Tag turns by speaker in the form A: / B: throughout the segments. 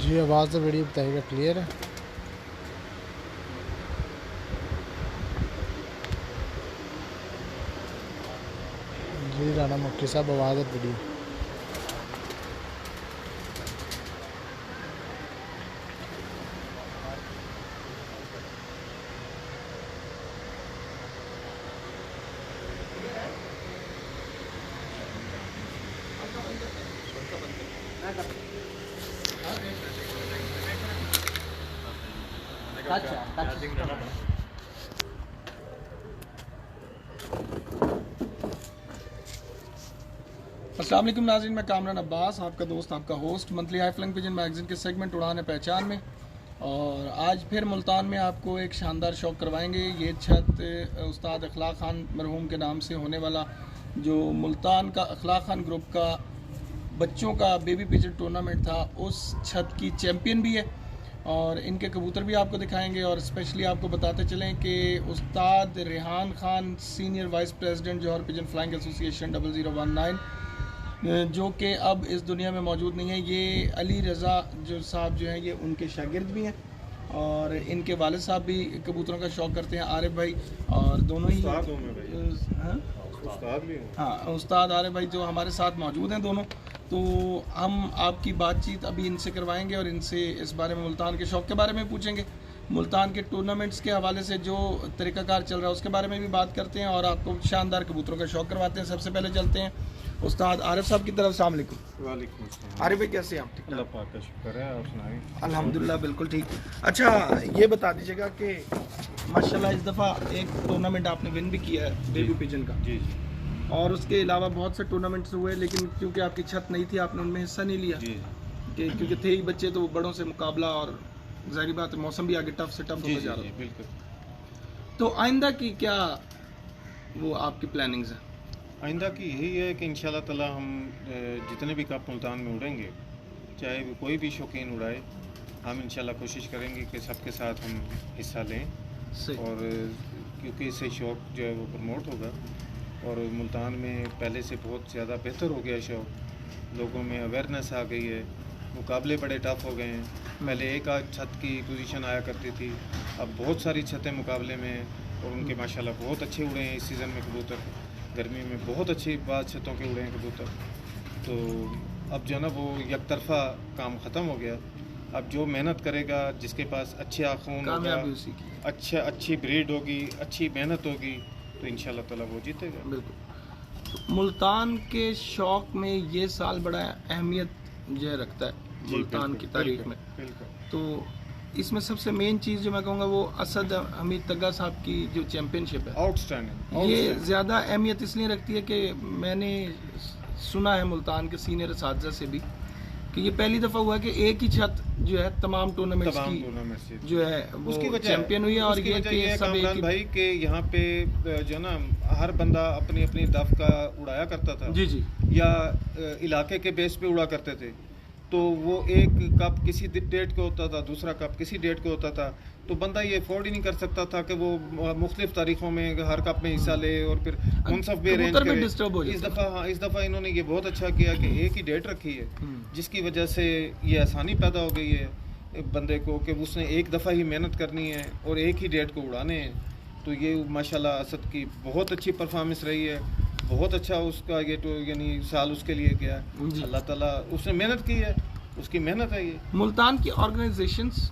A: जी आवाज़ तो वीडियो बताइएगा क्लियर है। जी राना मुफ्ती साहब आवाज़ है वीडियो।
B: अस्सलाम वालेकुम नाज़रीन, मैं कामरान अब्बास, आपका दोस्त, आपका host monthly high flying pigeon magazine के सेगमेंट उड़ान है पहचान में। और आज फिर मुल्तान में आपको एक शानदार शौक करवाएंगे। ये छत उस्ताद अखलाक खान मरहूम के नाम से होने वाला जो मुल्तान का अखलाक खान ग्रुप का बच्चों का बेबी पिजन टूर्नामेंट था, उस छत की चैम्पियन भी है। और इनके कबूतर भी आपको दिखाएंगे और स्पेशली आपको बताते चलें कि उस्ताद Rehan Khan senior vice president Johar pigeon flying association 0019 जो कि अब इस दुनिया में मौजूद नहीं है, ये अली रज़ा जो साहब जो हैं ये उनके शागिर्द भी हैं। और इनके वालिद साहब भी कबूतरों का शौक़ करते हैं, आरिफ भाई। और दोनों ही उस्ताद आरिफ भाई जो हमारे साथ मौजूद हैं दोनों। तो हम आपकी बातचीत अभी इनसे करवाएंगे और इनसे इस बारे में मुल्तान के शौक़ के बारे में पूछेंगे, मुल्तान के टूर्नामेंट्स के हवाले से जो तरीक़ाकार चल रहा है उसके बारे में भी बात करते हैं और आपको शानदार कबूतरों का शौक़ करवाते हैं। सबसे पहले चलते हैं उस्ताद आरिफ साहब की तरफ। अस्सलाम वालेकुम।
C: वालेकुम अस्सलाम।
B: आरिफ भाई कैसे हैं आप? ठीक,
C: अल्लाह पाक का शुक्र है, आप सुनाएं।
B: अल्हम्दुलिल्लाह बिल्कुल ठीक। अच्छा ये बता दीजिएगा कि माशाल्लाह इस दफ़ा एक टूर्नामेंट आपने विन भी किया है बेबी पिजन का।
C: जी जी
B: और उसके अलावा बहुत से टूर्नामेंट्स हुए, लेकिन क्योंकि आपकी छत नहीं थी आपने उनमें हिस्सा नहीं लिया
C: जी
B: कि क्योंकि थे ही बच्चे तो बड़ों से मुकाबला, और ज़ाहिर बात है मौसम भी आगे टफ से टफ होता जा रहा है।
C: बिल्कुल।
B: तो आइंदा की क्या वो आपकी प्लानिंग्स हैं?
C: आइंदा की यही है कि इंशाल्लाह ताला हम जितने भी कप मुल्तान में उड़ेंगे, चाहे वो कोई भी शौकीन उड़ाए, हम इंशाल्लाह कोशिश करेंगे कि सबके साथ हम हिस्सा लें। और क्योंकि इससे शौक़ जो है वो प्रमोट होगा और मुल्तान में पहले से बहुत ज़्यादा बेहतर हो गया शौक़, लोगों में अवेयरनेस आ गई है, मुकाबले बड़े टफ हो गए हैं। पहले एक आध छत की पोजीशन आया करती थी, अब बहुत सारी छतें मुकाबले में हैं और उनके माशाल्लाह बहुत अच्छे उड़े हैं। इस सीज़न में कबूतर गर्मी में बहुत अच्छी बात छतों के उड़े हैं कबूतर। तो अब जो है ना वो एक तरफा काम ख़त्म हो गया। अब जो मेहनत करेगा, जिसके पास अच्छे आखून होगा, अच्छी ब्रीड होगी, अच्छी मेहनत होगी, तो इंशाल्लाह ताला वो जीतेगा।
B: बिल्कुल। तो मुल्तान के शौक़ में ये साल बड़ा अहमियत जो रखता है मुल्तान की तारीख में। तो इसमें सबसे मेन चीज़ जो मैं कहूँगा वो असद हमीद तग्गा साहब की जो चैम्पियनशिप है,
C: आउटस्टैंडिंग।
B: ये ज़्यादा अहमियत इसलिए रखती है कि मैंने सुना है मुल्तान के सीनियर असातिज़ा से भी कि ये पहली दफ़ा हुआ कि एक ही छत जो है तमाम टूर्नामेंट्स की जो है वो चैंपियन हुई है। और ये कि सब एक
C: भाई के यहाँ पे जो ना हर बंदा अपनी अपनी दफ का उड़ाया करता था।
B: जी जी।
C: या इलाके के बेस पे उड़ा करते थे, तो वो एक कप किसी डेट को होता था, दूसरा कप किसी डेट को होता था, तो बंदा ये अफोर्ड ही नहीं कर सकता था कि वो मुख्तलिफ तारीखों में हर कप में हिस्सा ले और फिर मुनसफ भी अरेंज करे। इस दफ़ा इन्होंने ये बहुत अच्छा किया कि एक ही डेट रखी है, जिसकी वजह से ये आसानी पैदा हो गई है बंदे को कि उसने एक दफ़ा ही मेहनत करनी है और एक ही डेट को उड़ाने हैं। तो ये माशाल्लाह असद की बहुत अच्छी परफॉर्मेंस रही है, बहुत अच्छा उसका ये तो यानी साल उसके लिए गया। अल्लाह ताला उसने मेहनत की है, उसकी मेहनत है ये।
B: मुल्तान की ऑर्गेनाइजेशंस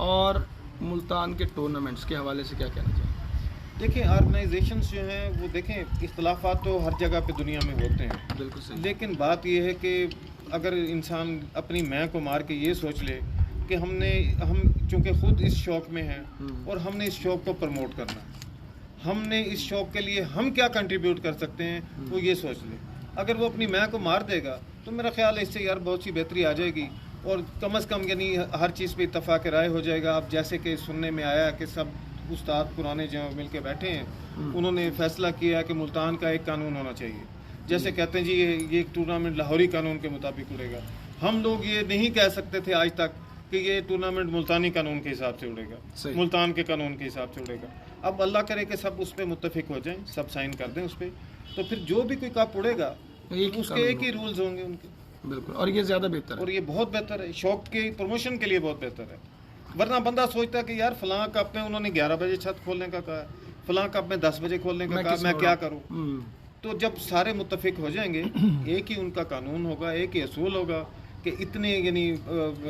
B: और मुल्तान के टूर्नामेंट्स के हवाले से क्या कहना चाहिए?
C: देखिए ऑर्गेनाइजेशंस जो हैं वो देखें, इख्तलाफात तो हर जगह पे दुनिया में होते हैं,
B: बिल्कुल सही।
C: लेकिन बात ये है कि अगर इंसान अपनी मैं को मार के ये सोच ले कि हम चूँकि ख़ुद इस शौक़ में हैं और हमने इस शौक़ को प्रमोट करना, हमने इस शौक़ के लिए हम क्या कंट्रीब्यूट कर सकते हैं, वो ये सोच ले। अगर वो अपनी मैं को मार देगा तो मेरा ख्याल है इससे यार बहुत सी बेहतरी आ जाएगी और कम अज़ कम यानी हर चीज़ पे इत्तफाक़ राय हो जाएगा। अब जैसे कि सुनने में आया कि सब उस्ताद पुराने जो मिल के बैठे हैं, उन्होंने फ़ैसला किया कि मुल्तान का एक कानून होना चाहिए। जैसे कहते हैं जी ये टूर्नामेंट लाहौरी कानून के मुताबिक उड़ेगा। हम लोग ये नहीं कह सकते थे आज तक कि ये टूर्नामेंट मुल्तानी कानून के हिसाब से उड़ेगा, मुल्तान के कानून के हिसाब से उड़ेगा। अब अल्लाह करे कि सब उस पर मुत्तफिक हो जाएं, सब साइन कर दें उस पर, तो फिर जो भी कोई कप उड़ेगा उसके एक ही रूल्स होंगे उनके।
B: बिल्कुल, और ये ज़्यादा बेहतर है।
C: और ये बहुत बेहतर है, शौक के प्रमोशन के लिए बहुत बेहतर है। वरना बंदा सोचता है कि यार फलां कप में उन्होंने 11 बजे छत खोलने का कहा, फलां कप में 10 बजे खोलने का कहा, मैं क्या करूं। तो जब सारे मुत्तफिक हो जाएंगे, एक ही उनका कानून होगा, एक ही असूल होगा कि इतने यानी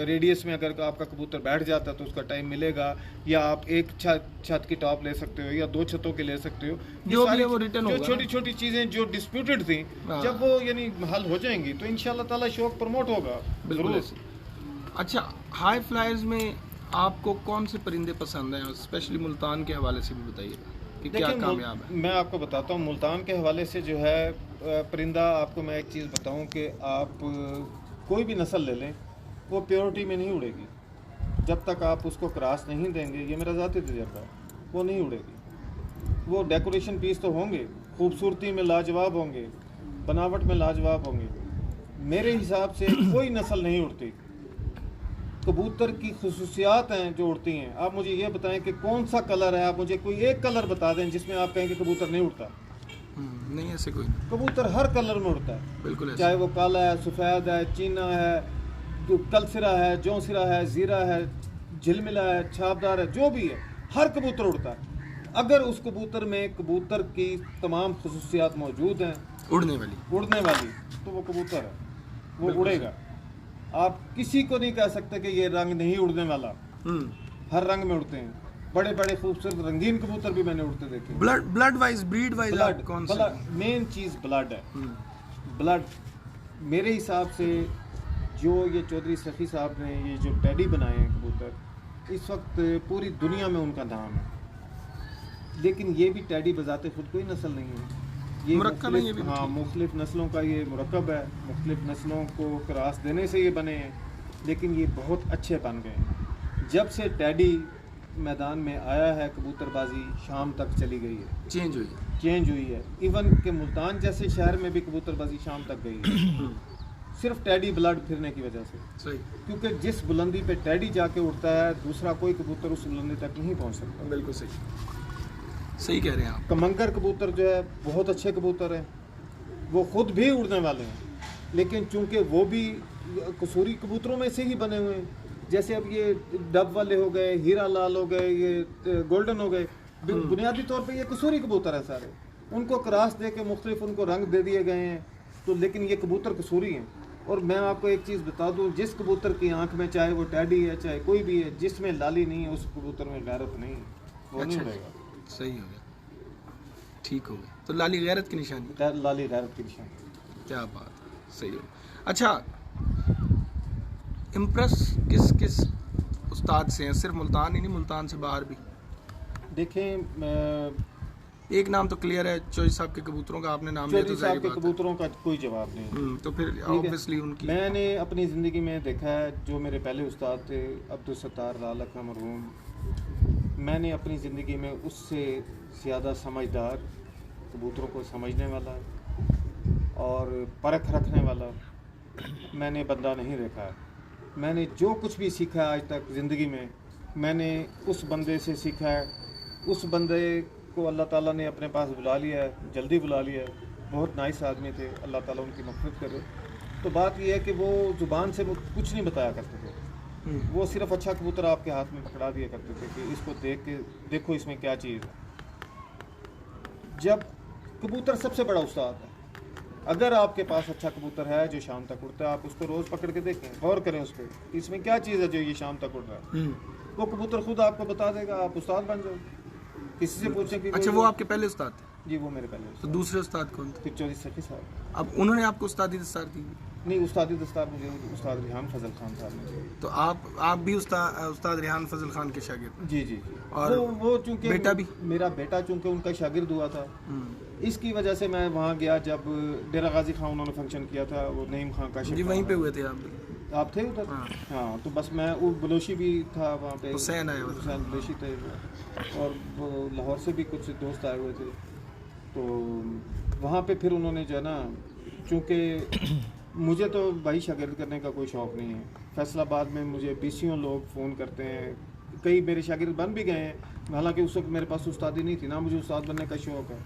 C: रेडियस में अगर आपका कबूतर बैठ जाता है तो उसका टाइम मिलेगा, या आप एक छत की टॉप ले सकते हो या 2 छतों के ले सकते हो।
B: जो भी है वो रिटर्न
C: जो
B: होगा।
C: छोटी छोटी चीज़ें जो डिस्प्यूटेड थी, जब वो यानी हल हो जाएंगी तो इंशाल्लाह ताला शौक प्रमोट होगा।
B: बिल्कुल ऐसे। अच्छा, हाई फ्लायर्स में आपको कौन से परिंदे पसंद हैं, स्पेशली मुल्तान के हवाले से भी बताइएगा कि क्या कामयाब है।
C: मैं आपको बताता हूँ मुल्तान के हवाले से जो है परिंदा, आपको मैं एक चीज़ बताऊँ कि आप कोई भी नस्ल ले लें, वो प्योरिटी में नहीं उड़ेगी जब तक आप उसको क्रॉस नहीं देंगे। ये मेरा ज़ाती तजुर्बा है, वो नहीं उड़ेगी। वो डेकोरेशन पीस तो होंगे, खूबसूरती में लाजवाब होंगे, बनावट में लाजवाब होंगे, मेरे हिसाब से कोई नस्ल नहीं उड़ती। कबूतर की खुसूसियात हैं जो उड़ती हैं। आप मुझे ये बताएं कि कौन सा कलर है, आप मुझे कोई एक कलर बता दें जिसमें आप कहें कि कबूतर नहीं उड़ता।
B: नहीं, ऐसे कोई
C: कबूतर हर कलर में उड़ता है,
B: बिल्कुल,
C: चाहे वो काला है, सफ़ेद है, चीना है, कलसिरा है, जौसिरा है, ज़ीरा है, झिलमिला है, छापदार है, जो भी है, हर कबूतर उड़ता है। अगर उस कबूतर में कबूतर की तमाम खुसूसियात मौजूद हैं, उड़ने वाली, तो वो कबूतर है, वो उड़ेगा। आप किसी को नहीं कह सकते कि ये रंग नहीं उड़ने वाला, हर रंग में उड़ते हैं। बड़े बड़े खूबसूरत रंगीन कबूतर भी मैंने उड़ते देखे।
B: ब्लड वाइज, ब्रीड वाइज कौन सा?
C: मेन चीज़ ब्लड है। ब्लड मेरे हिसाब से जो ये चौधरी सखी साहब ने ये जो टैडी बनाए हैं कबूतर, इस वक्त पूरी दुनिया में उनका नाम है। लेकिन ये भी टैडी बजाते खुद कोई नस्ल नहीं है, ये
B: मुरक्कब है, ये भी
C: हाँ मुख्तलिफ नस्लों का ये मुरक्कब है। मुख्तलिफ नस्लों को क्रॉस देने से ये बने हैं, लेकिन ये बहुत अच्छे बन गए। जब से टैडी मैदान में आया है, कबूतरबाजी शाम तक चली गई है, चेंज हुई है। इवन के मुल्तान जैसे शहर में भी कबूतरबाजी शाम तक गई है, सिर्फ टैडी ब्लड फिरने की वजह से।
B: सही,
C: क्योंकि जिस बुलंदी पे टैडी जाके उड़ता है, दूसरा कोई कबूतर उस बुलंदी तक नहीं पहुंच सकता।
B: बिल्कुल सही कह रहे हैं आप।
C: कमंगर कबूतर जो है बहुत अच्छे कबूतर हैं, वो खुद भी उड़ने वाले हैं, लेकिन चूंकि वो भी कसूरी कबूतरों में से ही बने हुए हैं। जैसे अब ये डब वाले हो गए, हीरा लाल हो गए, ये गोल्डन हो गए, बुनियादी तौर पे ये कसूरी कबूतर है सारे। उनको क्रॉस दे के मुख्तलिफ उनको रंग दे दिए गए हैं, तो लेकिन ये कबूतर कसूरी हैं। और मैं आपको एक चीज़ बता दूं, जिस कबूतर की आंख में, चाहे वो टैडी है चाहे कोई भी है, जिसमें लाली नहीं है, उस कबूतर में गैरत नहीं है, वो नहीं उड़ेगा।
B: सही हो गया, ठीक हो गया। तो लाली गैरत की निशानी,
C: लाली गैरत की निशानी।
B: क्या बात, सही हो। अच्छा, इम्प्रेस किस किस उस्ताद से हैं? सिर्फ मुल्तान ही नहीं, मुल्तान से बाहर भी?
C: देखें,
B: एक नाम तो क्लियर है, चौधरी साहब के कबूतरों का आपने नाम लिया, तो
C: साहब के कबूतरों का कोई जवाब नहीं।
B: तो फिर ऑब्वियसली उनकी
C: मैंने अपनी ज़िंदगी में देखा है, जो मेरे पहले उस्ताद थे अब्दुल सत्तार लाल का मरहूम, मैंने अपनी ज़िंदगी में उससे ज़्यादा समझदार, कबूतरों को समझने वाला और परख रखने वाला मैंने बंदा नहीं देखा है। मैंने जो कुछ भी सीखा आज तक ज़िंदगी में, मैंने उस बंदे से सीखा है। उस बंदे को अल्लाह ताला ने अपने पास बुला लिया है, जल्दी बुला लिया है। बहुत नाइस आदमी थे, अल्लाह ताला उनकी मग़फ़िरत करे। तो बात यह है कि वो ज़ुबान से वो कुछ नहीं बताया करते थे, वो सिर्फ अच्छा कबूतर आपके हाथ में पकड़ा दिया करते थे कि इसको देख के देखो इसमें क्या चीज़ है। जब कबूतर सबसे बड़ा उस्ताद है, अगर आपके पास अच्छा कबूतर है जो शाम तक उड़ता है, आप उसको रोज़ पकड़ के देखें, गौर करें उस पर, इसमें क्या चीज़ है जो ये शाम तक उड़ रहा है। वो कबूतर खुद आपको बता देगा, आप उस्ताद बन जाओ। किसी से पूछें कि
B: अच्छा, वो आपके पहले उस्ताद थे?
C: जी, वो मेरे पहले।
B: तो दूसरे उस्ताद कौन थे?
C: फिर चौधरी सखी साहब।
B: अब उन्होंने आपको उस्तादी दस्तार दी?
C: नहीं, उस्तादी दस्तार मुझे उस्ताद रिहान फजल खान साहब ने दी।
B: तो आप भी उस्ताद रिहान फजल खान के शागिर्द?
C: जी जी।
B: और
C: वो चूँकि
B: बेटा भी?
C: मेरा बेटा चूँकि उनका शागिर्द हुआ था, इसकी वजह से मैं वहाँ गया। जब डेरा गाजी खां उन्होंने फंक्शन किया था, वो नईम खां का
B: जी, वहीं पे हुए थे
C: आप थे उधर? हाँ, तो बस मैं वो बलोशी भी था वहाँ पे,
B: हुसैन
C: बलोशी थे, और वो लाहौर से भी कुछ दोस्त आए हुए थे। तो वहाँ पे फिर उन्होंने जो है ना, चूँकि मुझे तो भाई शागिर्द करने का कोई शौक़ नहीं है। फैसलाबाद में मुझे बीसियों लोग फ़ोन करते हैं, कई मेरे शागिर्द बन भी गए हैं, हालांकि उस वक्त मेरे पास उस्तादी नहीं थी, ना मुझे उस्ताद बनने का शौक़ है।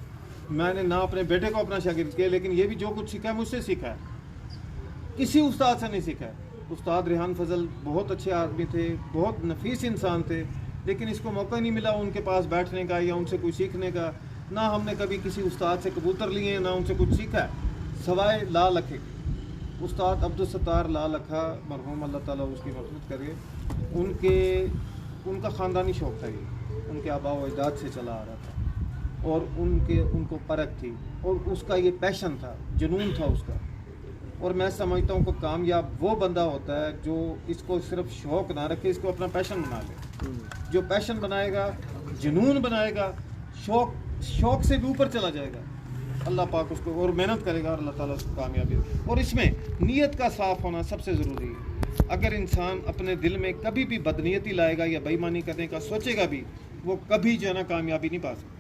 C: मैंने ना अपने बेटे को अपना शागिर्द किया, लेकिन ये भी जो कुछ सीखा है मुझसे सीखा है। किसी उस्ताद से नहीं सीखा है। उस्ताद रेहान फजल बहुत अच्छे आदमी थे, बहुत नफीस इंसान थे, लेकिन इसको मौका नहीं मिला उनके पास बैठने का या उनसे कुछ सीखने का। ना हमने कभी किसी उस्ताद से कबूतर लिए, ना उनसे कुछ सीखा है, सवाए ला लखे। उस्ताद अब्दुल सत्तार ला लखा मरहूम, अल्लाह ताला उसकी मग़फ़िरत करे, उनका ख़ानदानी शौक़ था ये, उनके आबा व अजदाद से चला आ रहा था और उनको परख थी और उसका ये पैशन था, जुनून था उसका। और मैं समझता हूँ कि कामयाब वो बंदा होता है जो इसको सिर्फ शौक़ ना रखे, इसको अपना पैशन बना ले। जो पैशन बनाएगा, जुनून बनाएगा, शौक़ से भी ऊपर चला जाएगा, अल्लाह पाक उसको और मेहनत करेगा और अल्लाह ताला उसको कामयाबी। और इसमें नीयत का साफ़ होना सबसे ज़रूरी है। अगर इंसान अपने दिल में कभी भी बदनीयती लाएगा या बेईमानी करने का सोचेगा भी, वो कभी जो है ना कामयाबी नहीं पा सकता।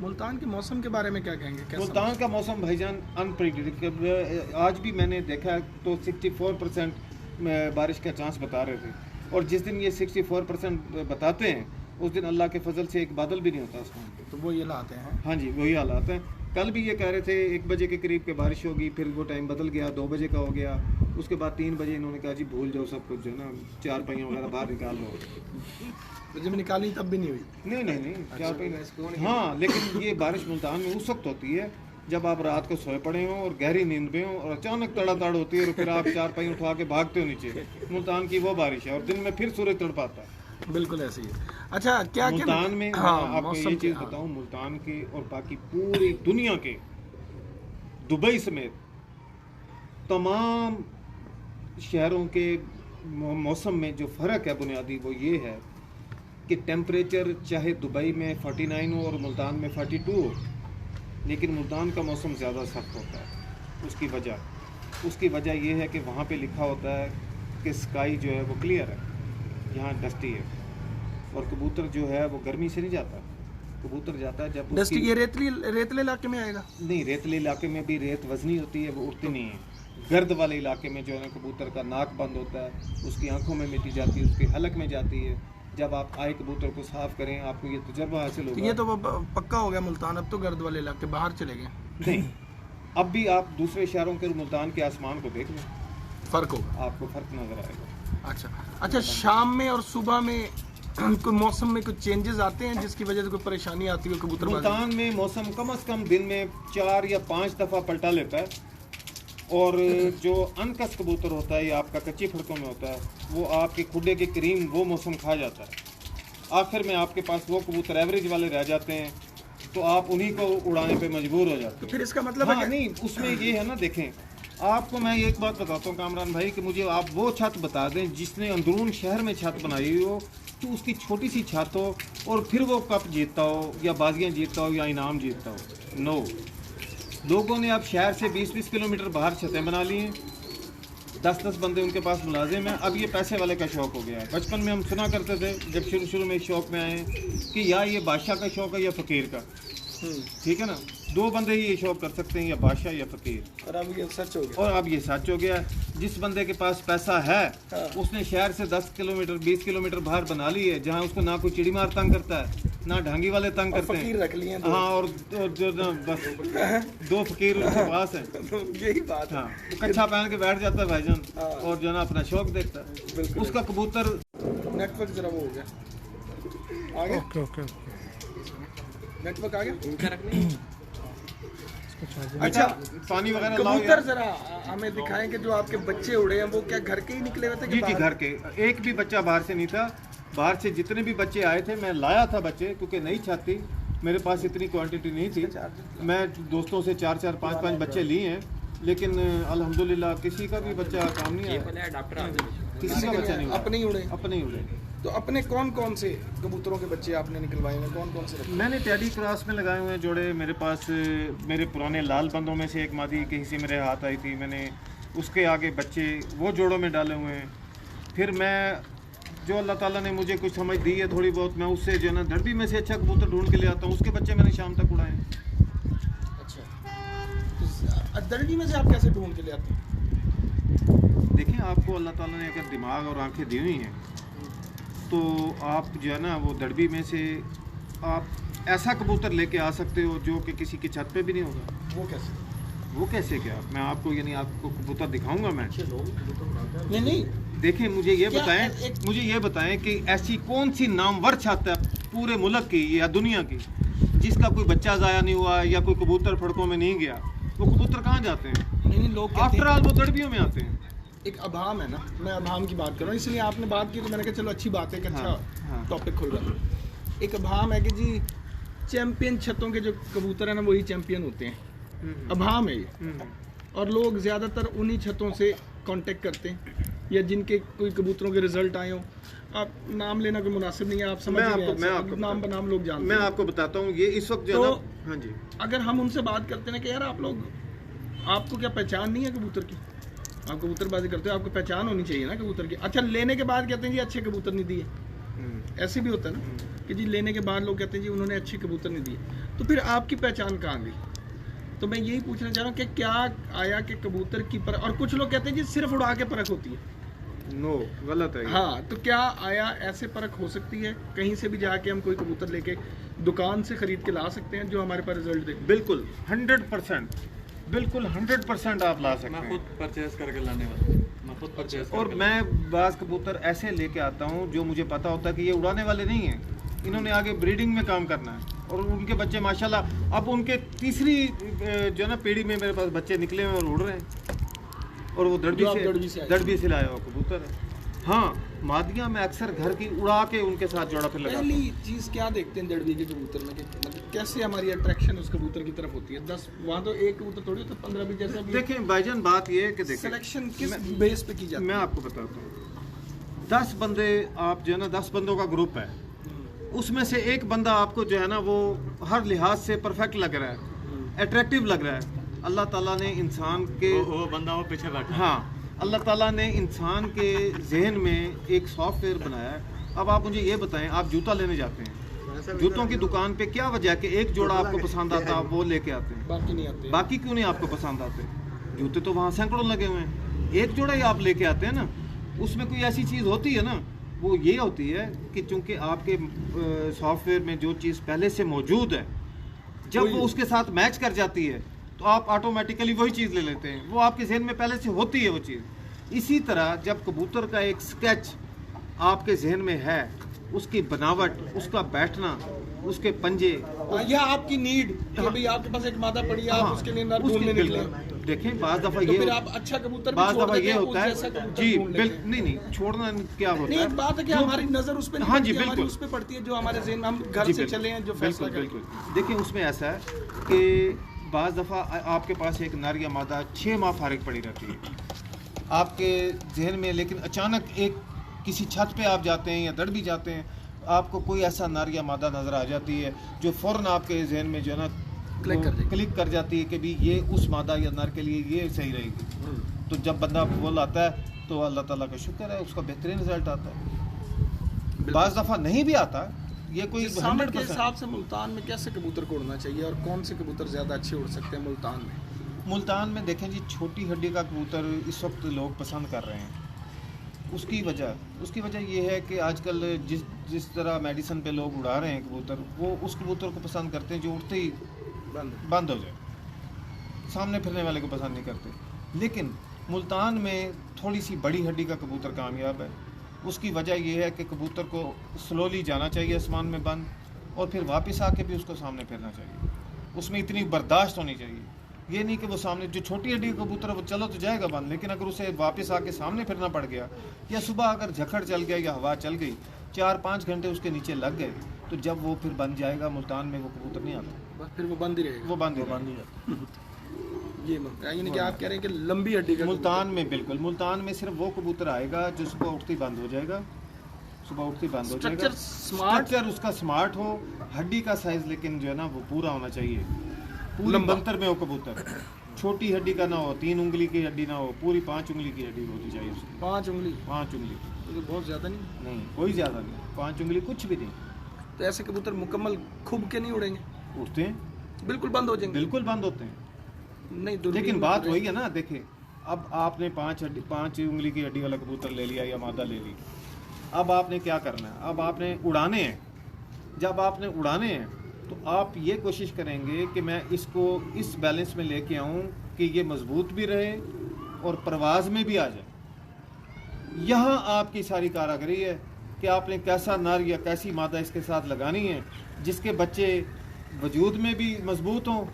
B: मुल्तान के मौसम के बारे में क्या कहेंगे?
C: मुल्तान का मौसम भाईजान अनप्रेडिक्टेबल। आज भी मैंने देखा तो 64% बारिश का चांस बता रहे थे, और जिस दिन ये 64% बताते हैं उस दिन अल्लाह के फजल से एक बादल भी नहीं होता आसमान पे।
B: तो वो ये लाते हैं।
C: हाँ जी, वही हालात हैं। कल भी ये कह रहे थे 1 बजे के करीब के बारिश होगी, फिर वो टाइम बदल गया, 2 बजे का हो गया, उसके बाद 3 बजे इन्होंने कहा जी भूल जाओ सब कुछ, जो है ना चार पहियों वगैरह बाहर निकाल लो।
B: तो जब निकाली तब भी नहीं हुई?
C: नहीं, चार पहिए। हाँ, लेकिन ये बारिश मुल्तान में उस वक्त होती है जब आप रात को सोए पड़े हों और गहरी नींद में हों और अचानक तड़ातड़ होती है और फिर आप चार पहिए उठा के भागते हो नीचे। मुल्तान की वो बारिश है और दिन में फिर सूरज तड़पाता है।
B: बिल्कुल ऐसे ही है। अच्छा, क्या
C: मुल्तान में आपको ये चीज़ बताऊं, मुल्तान के और बाकी पूरी दुनिया के, दुबई समेत तमाम शहरों के मौसम में जो फ़र्क है बुनियादी, वो ये है कि टेम्परेचर चाहे दुबई में 49 हो और मुल्तान में 42 हो, लेकिन मुल्तान का मौसम ज़्यादा सख्त होता है। उसकी वजह ये है कि वहाँ पे लिखा होता है कि स्काई जो है वो क्लियर है, यहाँ डस्टी है, और कबूतर जो है वो गर्मी से नहीं जाता। कबूतर जाता है जब
B: डस्टी। ये रेतले इलाके में आएगा?
C: नहीं, रेतले इलाके में भी रेत वजनी होती है, वो उड़ती नहीं है। गर्द वाले इलाके में जो है कबूतर का नाक बंद होता है, उसकी आंखों में मिट्टी जाती है, उसके हलक में जाती है। जब आप आए कबूतर को साफ करें, आपको ये तजर्बा हासिल होगा।
B: ये तो पक्का हो गया मुल्तान, अब तो गर्द वाले इलाके बाहर चले गए।
C: नहीं, अब भी आप दूसरे शहरों के मुल्तान के आसमान को देख लें,
B: फ़र्क होगा,
C: आपको फ़र्क नज़र आएगा।
B: अच्छा, शाम में और सुबह में कोई मौसम में कुछ चेंजेस आते हैं जिसकी वजह से कोई परेशानी आती है कबूतर?
C: मुल्तान में मौसम कम से कम दिन में 4 या 5 दफ़ा पलटा लेता है, और जो अनकस कबूतर होता है या आपका कच्ची फड़कों में होता है, वो आपके खुडे के करीम वो मौसम खा जाता है। आखिर में आपके पास वो कबूतर एवरेज वाले रह जाते हैं, तो आप उन्हीं को उड़ाने पे मजबूर हो जाते हैं।
B: तो फिर इसका मतलब
C: हाँ, नहीं, उसमें ये है ना, देखें आपको मैं एक बात बताता हूँ कामरान भाई, कि मुझे आप वो छत बता दें जिसने अंदरून शहर में छत बनाई हुई हो, तो उसकी छोटी सी छत हो और फिर वो कप जीतता हो या बाजियाँ जीतता हो या इनाम जीतता हो। नो, लोगों ने अब शहर से 20-20 किलोमीटर बाहर छतें बना ली हैं, 10-10 बंदे उनके पास मुलाजिम हैं। अब ये पैसे वाले का शौक़ हो गया है। बचपन में हम सुना करते थे जब शुरू में इस शौक़ में आए कि या ये बादशाह का शौक़ है या फ़कीर का, ठीक है ना, 2 बंदे ही ये शौक़ कर सकते हैं, या बादशाह या फ़कीर।
B: और अब ये सच हो गया।
C: और अब ये सच हो गया। जिस बंदे के पास पैसा है, उसने शहर से 10 किलोमीटर 20 किलोमीटर बाहर बना ली है, जहाँ उसको ना कोई चिड़ी मार तंग करता है, ना ढांगी वाले तंग करते हैं,
B: रख लिए।
C: हाँ, और जो ना बस 2 फ़कीर उसके पास हैं।
B: यही बात।
C: हाँ, कच्छा पहन के बैठ जाता है भाईजान, और जो ना अपना शौक़ देखता है। उसका कबूतर
B: नेटवर्क जरा वो हो गया, आ गया।
A: ओके
B: नेटवर्क आ गया।
C: अच्छा, पानी वगैरह लाओ
B: कबूतर जरा हमें दिखाएं कि जो आपके बच्चे उड़े हैं वो क्या घर के ही निकले हुए थे?
C: जी, घर के, एक भी बच्चा बाहर से नहीं था। बाहर से जितने भी बच्चे आए थे मैं लाया था बच्चे, क्योंकि नई छत थी, मेरे पास इतनी क्वांटिटी नहीं थी। मैं दोस्तों से 4-4 5-5 बच्चे लिए हैं, लेकिन अल्हम्दुलिल्लाह किसी का भी बच्चा काम नहीं आया, किसी का बच्चा नहीं हुआ।
B: अपने ही उड़े।
C: तो
B: अपने कौन से कबूतरों के बच्चे आपने निकलवाए हैं? कौन से रखे?
C: मैंने टेडी क्रॉस में लगाए हुए हैं जोड़े। मेरे पास मेरे पुराने लाल बंदों में से एक मादी कहीं से मेरे हाथ आई थी, मैंने उसके आगे बच्चे वो जोड़ों में डाले हुए हैं। फिर मैं जो अल्लाह ताला ने मुझे कुछ समझ दी है थोड़ी बहुत, मैं उससे जो है ना दड़बी में से अच्छा कबूतर ढूंढ के ले आता हूँ, उसके बच्चे मैंने शाम तक उड़ाए हैं।
B: अच्छा, दड़बी में से आप कैसे ढूंढ के ले आते हैं?
C: देखें, आपको अल्लाह ताला ने अगर दिमाग और आंखें दी हुई हैं, तो आप जो है ना वो दड़बी में से आप ऐसा कबूतर लेके आ सकते हो जो कि किसी की छत पे भी नहीं होगा।
B: वो कैसे?
C: वो कैसे क्या? मैं आपको यानी आपको कबूतर दिखाऊंगा मैं।
B: नहीं
C: देखें, मुझे ये
B: क्या
C: बताएं, मुझे ये बताएं कि ऐसी कौन सी नामवर छत है पूरे मुल्क की या दुनिया की जिसका कोई बच्चा ज़ाया नहीं हुआ या कोई कबूतर फड़कों में नहीं गया? वो कबूतर कहाँ जाते हैं?
B: नहीं लोग
C: आफ्टर ऑल वो दड़बियों में आते हैं।
B: एक अभाम है ना, मैं अभाम की बात कर रहा हूँ, इसलिए आपने बात की तो मैंने कहा चलो अच्छी बात है कि अच्छा
C: हाँ।
B: टॉपिक खुल रहा है। एक अभाम है कि जी चैंपियन छतों के जो कबूतर हैं ना वही चैंपियन होते हैं, अभाम है ये। और लोग ज़्यादातर उन्हीं छतों से कांटेक्ट करते हैं या जिनके कोई कबूतरों के रिजल्ट आए हों। आप नाम लेना कोई मुनासिब नहीं है, आप समझ गए, नाम बनाम लोग जानते हैं।
C: मैं आपको बताता हूँ ये इस वक्त जो
B: तो,
C: है ना, हाँ जी,
B: अगर हम उनसे बात करते हैं कि यार आप लोग, आपको क्या पहचान नहीं है कबूतर की? आप कबूतरबाजी करते हो, आपको पहचान होनी चाहिए ना कबूतर की। अच्छा, लेने के बाद कहते हैं जी अच्छे कबूतर नहीं दिए, ऐसे भी होता है ना कि जी लेने के बाद लोग कहते हैं जी उन्होंने अच्छे कबूतर नहीं दिए, तो फिर आपकी पहचान कहाँ गई? तो मैं यही पूछना चाह रहा हूँ कि क्या आया कि कबूतर की परख, और कुछ लोग कहते हैं जी सिर्फ उड़ा के परख होती है।
C: नो, गलत है।
B: हाँ, तो क्या आया ऐसे परख हो सकती है? कहीं से भी जाके हम कोई कबूतर लेके दुकान से खरीद के ला सकते हैं जो हमारे पास रिजल्ट दे?
C: बिल्कुल 100%, बिल्कुल 100% आप ला सकते हैं।
D: मैं खुद परचेज करके लाने वाला हूँ, मैं खुद परचेज
C: और मैं बाज़ कबूतर ऐसे लेके आता हूँ जो मुझे पता होता है कि ये उड़ाने वाले नहीं हैं, इन्होंने आगे ब्रीडिंग में काम करना है। और उनके बच्चे माशाल्लाह अब उनके तीसरी जो ना पीढ़ी में मेरे पास बच्चे निकले हैं और उड़ रहे हैं। और वो दड़बी से लाया हुआ कबूतर है। हाँ, मादियाँ मैं अक्सर घर की उड़ा के उनके साथ जोड़ा फिर लगाता हूँ।
B: पहली चीज़ क्या देखते हैं दड़बी के कबूतर में कि मतलब कैसे हमारी अट्रैक्शन उस कबूतर की तरफ होती है? 10 वहाँ तो एक कबूतर थोड़ी होता, 15-20 जैसा भी।
C: देखें भाईजान, बात ये है कि देखें
B: सिलेक्शन किस बेस पे की जाती है?
C: मैं आपको बताता हूँ, 10 बंदे आप जो है ना, 10 बंदों का ग्रुप है, उसमें से एक बंदा आपको जो है ना वो हर लिहाज से परफेक्ट लग रहा है, अट्रैक्टिव लग रहा है। अल्लाह ताला ने इंसान के
D: वो बंदा वो पीछे बैठा।
C: हाँ, अल्लाह ताला ने इंसान के जहन में एक सॉफ्टवेयर बनाया है। अब आप मुझे ये बताएं, आप जूता लेने जाते हैं, जूतों की दुकान पे क्या वजह कि एक जोड़ा आपको पसंद आता है वो लेके आते हैं,
B: बाकी नहीं आते।
C: बाकी क्यों नहीं आपको पसंद आते? जूते तो वहाँ सैकड़ों लगे हुए हैं, एक जोड़ा ही आप लेके आते हैं ना। उसमें कोई ऐसी चीज़ होती है ना, वो ये होती है कि चूंकि आपके सॉफ्टवेयर में जो चीज़ पहले से मौजूद है, जब वो उसके साथ मैच कर जाती है तो आप ऑटोमेटिकली वही चीज़ ले लेते हैं, वो आपके जहन में पहले से होती है वो चीज़। इसी तरह जब कबूतर का एक स्केच आपके जहन में है, उसकी बनावट, उसका बैठना, उसके पंजे,
B: या आपकी नीड कि भाई आपके पास एक मादा पड़ी है, आप उसके लिए नर ढूंढने निकले।
C: देखें बाज़ दफ़ा
B: तो
C: ये
B: फिर आप अच्छा कबूतर भी
C: बाज़
B: छोड़
C: दफ़ा
B: देते
C: ये
B: हैं,
C: होता
B: उस जैसा
C: है
B: कबूतर
C: जी,
B: ढूंढ लेते हैं।
C: नहीं छोड़ना क्या होता
B: नहीं,
C: है,
B: एक बात है कि हमारी नजर उस पे नहीं
C: हाँ
B: पड़ती
C: जी,
B: है, हमारी
C: बिल्कुल।
B: उस पे पड़ती है जो हमारे ज़हन में हम घर
C: जी,
B: से
C: बिल्कुल,
B: चले हैं, जो फैसला
C: बिल्कुल
B: करें।
C: बिल्कुल। देखिए उसमें ऐसा है कि बाज़ दफ़ा आपके पास एक नर या मादा 6 माह फारिग पड़ी रहती है आपके जहन में, लेकिन अचानक एक किसी छत पे आप जाते हैं या दड़ भी जाते हैं, आपको कोई ऐसा नर या मादा नज़र आ जाती है जो फ़ौरन आपके जहन में जो है ना क्लिक कर जाती है कि भी ये उस मादा या नर के लिए ये सही रहेगी। तो जब बंदा बोल आता है तो अल्लाह ताला का शुक्र है, उसका बेहतरीन रिजल्ट आता है। बाज़ दफ़ा नहीं भी आता, ये कोई
B: जिस सामने के हिसाब से मुल्तान में कैसे कबूतर को उड़ना चाहिए और कौन से कबूतर ज़्यादा अच्छे उड़ सकते हैं मुल्तान में?
C: मुल्तान में देखें जी, छोटी हड्डी का कबूतर इस वक्त लोग पसंद कर रहे हैं। उसकी वजह ये है कि आजकल जिस तरह मेडिसिन पे लोग उड़ा रहे हैं कबूतर, वो उस कबूतर को पसंद करते हैं जो उड़ते ही बंद हो जाए, सामने फिरने वाले को पसंद नहीं करते। लेकिन मुल्तान में थोड़ी सी बड़ी हड्डी का कबूतर कामयाब है। उसकी वजह यह है कि कबूतर को स्लोली जाना चाहिए आसमान में बंद, और फिर वापस आके भी उसको सामने फिरना चाहिए। उसमें इतनी बर्दाश्त होनी चाहिए, ये नहीं कि वो सामने जो छोटी हड्डी का कबूतर है वो चलो तो जाएगा बंद, लेकिन अगर उसे वापस आके सामने फिरना पड़ गया या सुबह अगर झखड़ चल गया या हवा चल गई, 4-5 घंटे उसके नीचे लग गए, तो जब वो फिर बन जाएगा मुल्तान में वो कबूतर नहीं आता,
B: बस फिर वो बंद ही रहेगा।
C: वो बंद ही
B: ये यानी कि आप कह रहे हैं कि लंबी हड्डी का
C: मुल्तान में बिल्कुल, मुल्तान में सिर्फ वो कबूतर आएगा जो सुबह उठती बंद हो जाएगा, सुबह उठती बंद हो जाएगा। स्ट्रक्चर उसका स्मार्ट हो, हड्डी का साइज लेकिन जो है ना वो पूरा होना चाहिए, पूरी बंतर में हो कबूतर। छोटी हड्डी का ना हो, 3 उंगली की हड्डी ना हो, पूरी 5 उंगली की हड्डी होनी चाहिए उसकी।
B: 5 उंगली?
C: 5 उंगली
B: तो बहुत ज़्यादा नहीं,
C: कोई ज़्यादा नहीं, 5 उंगली कुछ भी नहीं।
B: तो ऐसे कबूतर मुकम्मल खुब के नहीं उड़ेंगे?
C: उठते हैं,
B: बिल्कुल बंद हो जाएंगे?
C: बिल्कुल बंद होते हैं।
B: नहीं,
C: लेकिन बात वही है ना, देखिए अब आपने 5 उंगली की हड्डी वाला कबूतर ले लिया या मादा ले ली, अब आपने क्या करना है, अब आपने उड़ाने हैं। जब आपने उड़ाने हैं तो आप ये कोशिश करेंगे कि मैं इसको इस बैलेंस में लेके आऊँ कि ये मजबूत भी रहे और परवाज़ में भी आ जाए। यहाँ आपकी सारी कारीगरी है कि आपने कैसा नर या कैसी मादा इसके साथ लगानी है जिसके बच्चे वजूद में भी मजबूत हों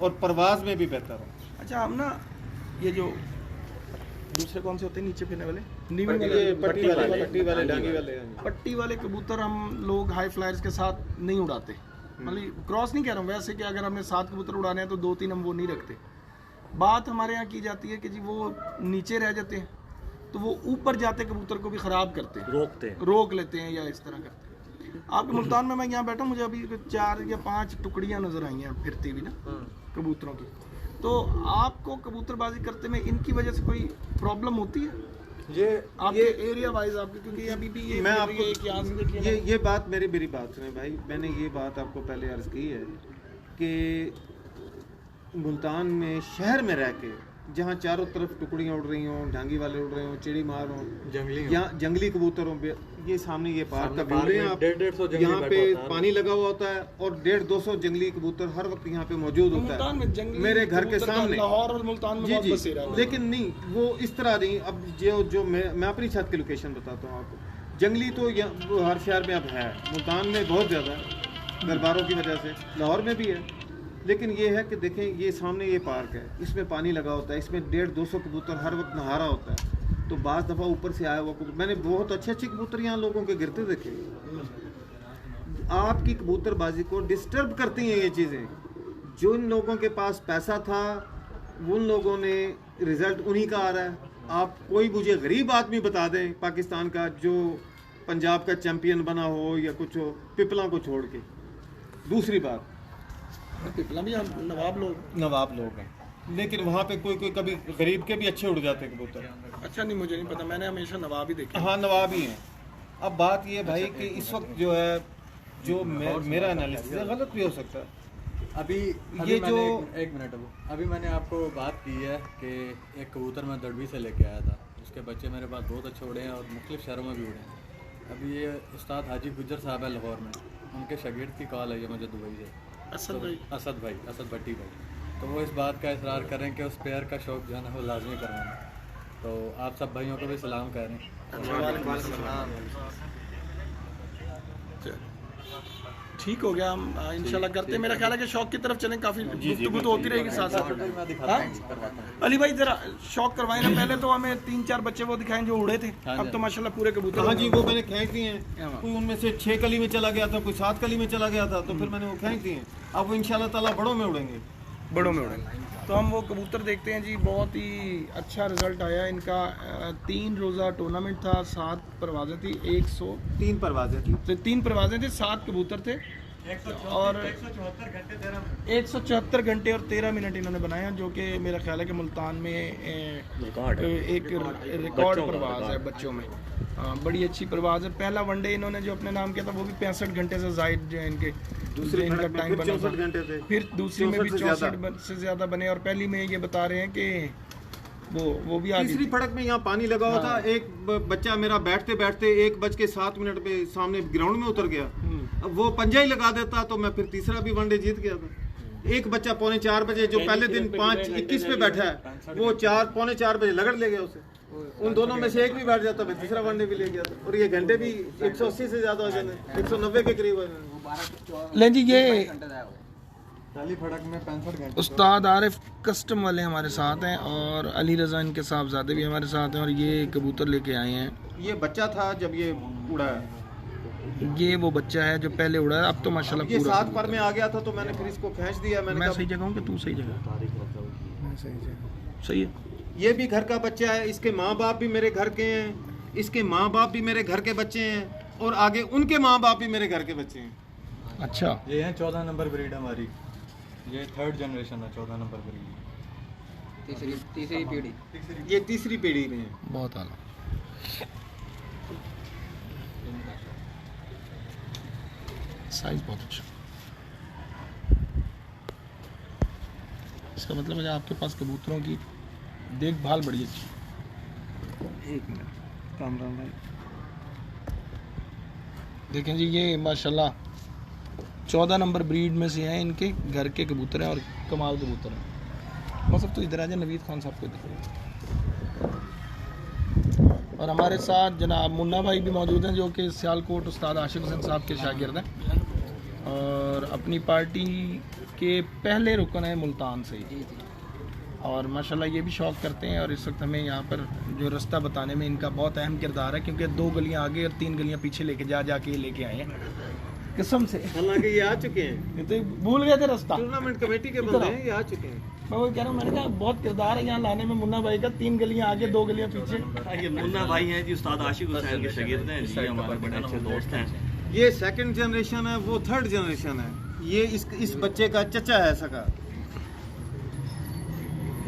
C: और परवाज़ में भी बेहतर हों।
B: अच्छा, हम ना ये जो दूसरे कौन से होते हैं नीचे फिरने वाले, पट्टी वाले कबूतर हम लोग हाई फ्लायर्स के साथ नहीं उड़ाते। मतलब क्रॉस नहीं कह रहा हूँ, वैसे कि अगर हमने 7 कबूतर उड़ाने हैं तो 2-3 हम वो नहीं रखते। बात हमारे यहाँ की जाती है कि जी वो नीचे रह जाते हैं तो वो ऊपर जाते कबूतर को भी ख़राब करते हैं, रोक लेते हैं या इस तरह करते हैं। आपके मुल्तान में मैं यहाँ बैठा, मुझे अभी 4 या 5 टुकड़ियाँ नज़र आई हैं फिरती हुई ना कबूतरों की। तो आपको कबूतरबाजी करते में इनकी वजह से कोई प्रॉब्लम होती है आपके एरिया वाइज आपके? क्योंकि अभी भी ये
C: मैं आपको
B: एक यहाँ से देखिए
C: ये बात मेरी बात सुने भाई, मैंने ये बात आपको पहले अर्ज़ की है कि मुल्तान में शहर में रह के जहाँ चारों तरफ टुकड़ियाँ उड़ रही हों, ढांगी वाले उड़ रहे हों, चिड़ी मार हों, यहाँ जंगली कबूतर हों, ये सामने ये पार्क का व्यू है आप, यहाँ पे पानी लगा हुआ होता है और 150-200 जंगली कबूतर हर वक्त यहाँ पे मौजूद होता है मेरे घर के सामने।
B: लाहौर और मुल्तान में
C: जी
B: बहुत
C: जी,
B: बसेरा है।
C: लेकिन नहीं वो इस तरह नहीं। अब जो मैं अपनी छत की लोकेशन बताता हूँ आपको। जंगली तो हर शहर में अब है, मुल्तान में बहुत ज़्यादा है दरबारों की वजह से, लाहौर में भी है। लेकिन ये है कि देखें ये सामने ये पार्क है, इसमें पानी लगा होता है, इसमें 150-200 कबूतर हर वक्त नहा रहा होता है। तो बाज़ दफ़ा ऊपर से आया हुआ कबूतर, मैंने बहुत अच्छे कबूतर यहाँ लोगों के गिरते देखे। आपकी कबूतरबाजी को डिस्टर्ब करती हैं ये चीज़ें। जो इन लोगों के पास पैसा था उन लोगों ने रिज़ल्ट उन्हीं का आ रहा है। आप कोई मुझे गरीब आदमी बता दें पाकिस्तान का जो पंजाब का चैम्पियन बना हो या कुछ हो, पिपला को छोड़ के। दूसरी बात,
B: पिपला भी
C: नवाब लोग हैं, लेकिन वहाँ पे कोई कभी गरीब के भी अच्छे उड़ जाते हैं कबूतर।
B: अच्छा, नहीं मुझे नहीं पता, मैंने हमेशा नवाब ही देखे।
C: हाँ, नवाब ही हैं। अब बात ये भाई कि इस वक्त जो है जो मेरा एनालिसिस है, गलत भी हो सकता है।
D: अभी
C: ये जो
D: एक मिनट अभी मैंने आपको बात की है कि एक कबूतर मैं दड़बी से लेके आया था, उसके बच्चे मेरे पास बहुत अच्छे उड़े हैं और मुख्तलिफ शहरों में भी उड़े हैं। अभी ये उस्ताद हाजी गुज्जर साहब है लाहौर में, उनके शागिर्द की कॉल है ये मुझे दुबई से, असद भट्टी भाई। तो वो इस बात का इसरार करें कि उस पेयर का शौक जो है ना वो लाजमी करवाना। तो आप सब भाइयों को भी सलाम कह रहे हैं।
B: ठीक हो गया, हम इंशाल्लाह करते हैं। मेरा ख्याल है कि शौक की तरफ चलें, काफ़ी गुफ्तगू तो होती रहेगी साथ साथ। अली भाई जरा शौक करवाएं ना, पहले तो हमें 3-4 बच्चे वो दिखाएं जो उड़े थे, अब तो माशाल्लाह पूरे कबूतर।
C: हाँ जी, वो मैंने खींच दिए हैं। कोई उनमें से 6 कली में चला गया था, कोई 7 कली में चला गया था, तो फिर मैंने वो खींच दिए। अब वो इंशाल्लाह ताला बड़ों में उड़ेंगे। तो हम वो कबूतर देखते हैं जी। बहुत ही अच्छा रिजल्ट आया इनका। 3 रोज़ा टूर्नामेंट था, 7 परवाज़ें थी, 103 परवाज़ें थी,
B: 3 परवाज़ें थी, 7 कबूतर थे और 174 घंटे और 13 मिनट इन्होंने बनाया, जो कि मेरा ख्याल है कि मुल्तान में एक रिकॉर्ड परवाज़ है बच्चों में। बड़ी अच्छी परवाज़ है। पहला वनडे इन्होंने जो अपने नाम किया था वो भी 65 घंटे से ज़ायद जो है इनके दूसरे इनका टाइम बना था। फिर दूसरी में भी 64 से ज़्यादा बने और पहली में ये बता रहे हैं कि वो भी
C: तीसरी फड़क में यहाँ पानी लगा हुआ था। एक बच्चा मेरा बैठते बैठते 1:07 पे सामने ग्राउंड में उतर गया। अब वो पंजा ही लगा देता तो मैं फिर तीसरा भी वनडे जीत गया था। एक बच्चा 3:45 बजे जो पहले दिन 5:21 पे बैठा है वो 4:45 बजे लगड़ ले गया उसे। उन दोनों में से एक भी बैठ जाता मैं तीसरा वनडे भी ले गया था। और ये घंटे भी 180 से ज्यादा हो जाते, 190 के करीब हो जाते।
B: ले जी, ये
D: फड़क में 65 घंटे।
B: उस्ताद आरिफ कस्टम वाले हमारे साथ हैं और अली रज़ा इनके साहबजादे भी हमारे साथ हैं और ये कबूतर लेके आए हैं।
C: ये बच्चा था जब ये उड़ा है,
B: ये वो बच्चा है जो पहले उड़ा है। अब तो माशाल्लाह
C: ये
B: पूरा
C: 7 पर में आ गया था तो मैंने फिर इसको खींच दिया।
B: मैं सही जगह हूँ कि तू सही जगह? सही है।
C: ये भी घर का बच्चा है, इसके माँ बाप भी मेरे घर के हैं, इसके माँ बाप भी मेरे घर के बच्चे हैं और आगे उनके माँ बाप भी मेरे घर के बच्चे हैं।
B: अच्छा,
D: ये है 14 नंबर ब्रीड हमारी, ये 3rd जनरेशन है 14 नंबर ब्रीड,
E: तीसरी पीढ़ी।
C: ये तीसरी पीढ़ी में है।
B: बहुत आला। साइज बहुत अच्छा। इसका मतलब है आपके पास कबूतरों की देखभाल बड़ी अच्छी। एक मिनट कामरान भाई देखें जी, ये माशाल्लाह 14 नंबर ब्रीड में से हैं, इनके घर के कबूतर हैं और कमाल कबूतर हैं। बस अब तो इधर आ जाए, नवीद खान साहब को दिखाइए। और हमारे साथ जनाब मुन्ना भाई भी मौजूद हैं, जो कि सियालकोट उस्ताद आशिक हुसैन साहब के शागिर्द हैं और अपनी पार्टी के पहले रुकन हैं मुल्तान से ही। और माशाल्लाह ये भी शौक़ करते हैं और इस वक्त हमें यहाँ पर जो रास्ता बताने में इनका बहुत अहम किरदार है, क्योंकि 2 गलियाँ आगे और 3 गलियाँ पीछे लेके जाके ये लेके आए हैं कसम से।
C: हालांकि ये आ चुके हैं,
B: ये तो भूल गए थे रास्ता,
C: टूर्नामेंट कमेटी के बंदे हैं, ये आ चुके हैं।
B: मैं वही कह रहा हूँ, मैंने कहा बहुत किरदार है यहाँ लाने में मुन्ना भाई का। 3 गलियाँ आगे 2 गलियाँ पीछे।
E: ये मुन्ना भाई हैं जी, उस्ताद आशिक हुसैन के शागिर्द हैं जी, हमारे बड़े अच्छे दोस्त हैं।
C: ये सेकंड जनरेशन है, वो थर्ड जनरेशन है। ये इस बच्चे का चचा है सका।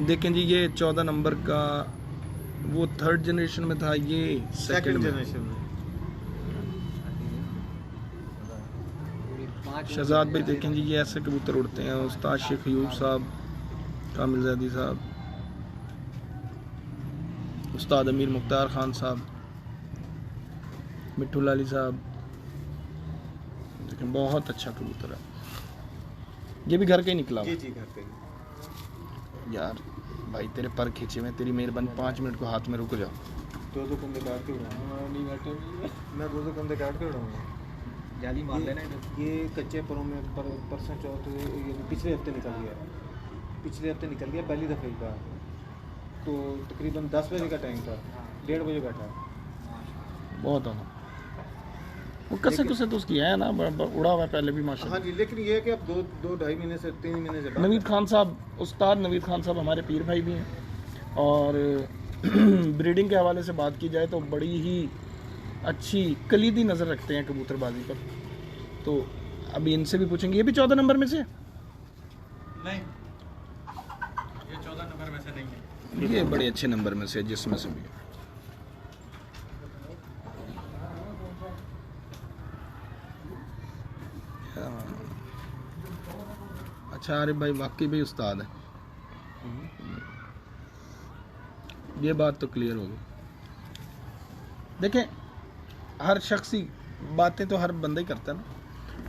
B: देखें जी, ये 14 नंबर का वो 3rd जनरेशन में था, ये
C: सेकंड
B: 2nd में।
C: जनरेशन में।
B: शहजाद भाई देखें जी, ये ऐसे कबूतर उड़ते हैं। उस्ताद शेख अयूब साहब, कामिल ज़ैदी साहब, उस्ताद अमीर मुख्तार खान साहब, मिट्ठू लाली साहब, देखें बहुत अच्छा कबूतर है। ये भी घर का ही निकला हुआ।
C: जी जी, घर पे।
B: यार भाई तेरे पर खींचे हुए, तेरी मेहरबानी 5 मिनट को हाथ में रुक जाओ।
C: 2 कंधे काट के उड़ाऊंगा। मैं 2 कंधे काट के उड़ाऊंगा।
D: जाली मार लेना।
C: ये कच्चे परों में परसों चौथ ये पिछले हफ्ते निकल गया, पहली दफ़े का। तो तकरीबन 10 बजे का टाइम था, 1:30 बजे बैठा।
B: बहुत होना वो कसे कुसे तो उसकी है ना, उड़ा हुआ है पहले भी माशाल्लाह।
C: हाँ जी, लेकिन ये है कि अब 2-2.5 महीने से 3 महीने से
B: नवीद खान साहब, उस्ताद नवीद खान साहब हमारे पीर भाई भी हैं और ब्रीडिंग के हवाले से बात की जाए तो बड़ी ही अच्छी कलीदी नज़र रखते हैं कबूतरबाजी पर। तो अभी इनसे भी पूछेंगे, ये भी 14 नंबर में से?
D: नहीं, ये 14 नंबर में से नहीं है।
B: ये बड़े अच्छे नंबर में से, जिसमें से भी। अच्छा आरिफ भाई वाकई भी उस्ताद है, ये बात तो क्लियर हो गई। देखें हर शख्सी बातें तो हर बंदा ही करता है ना,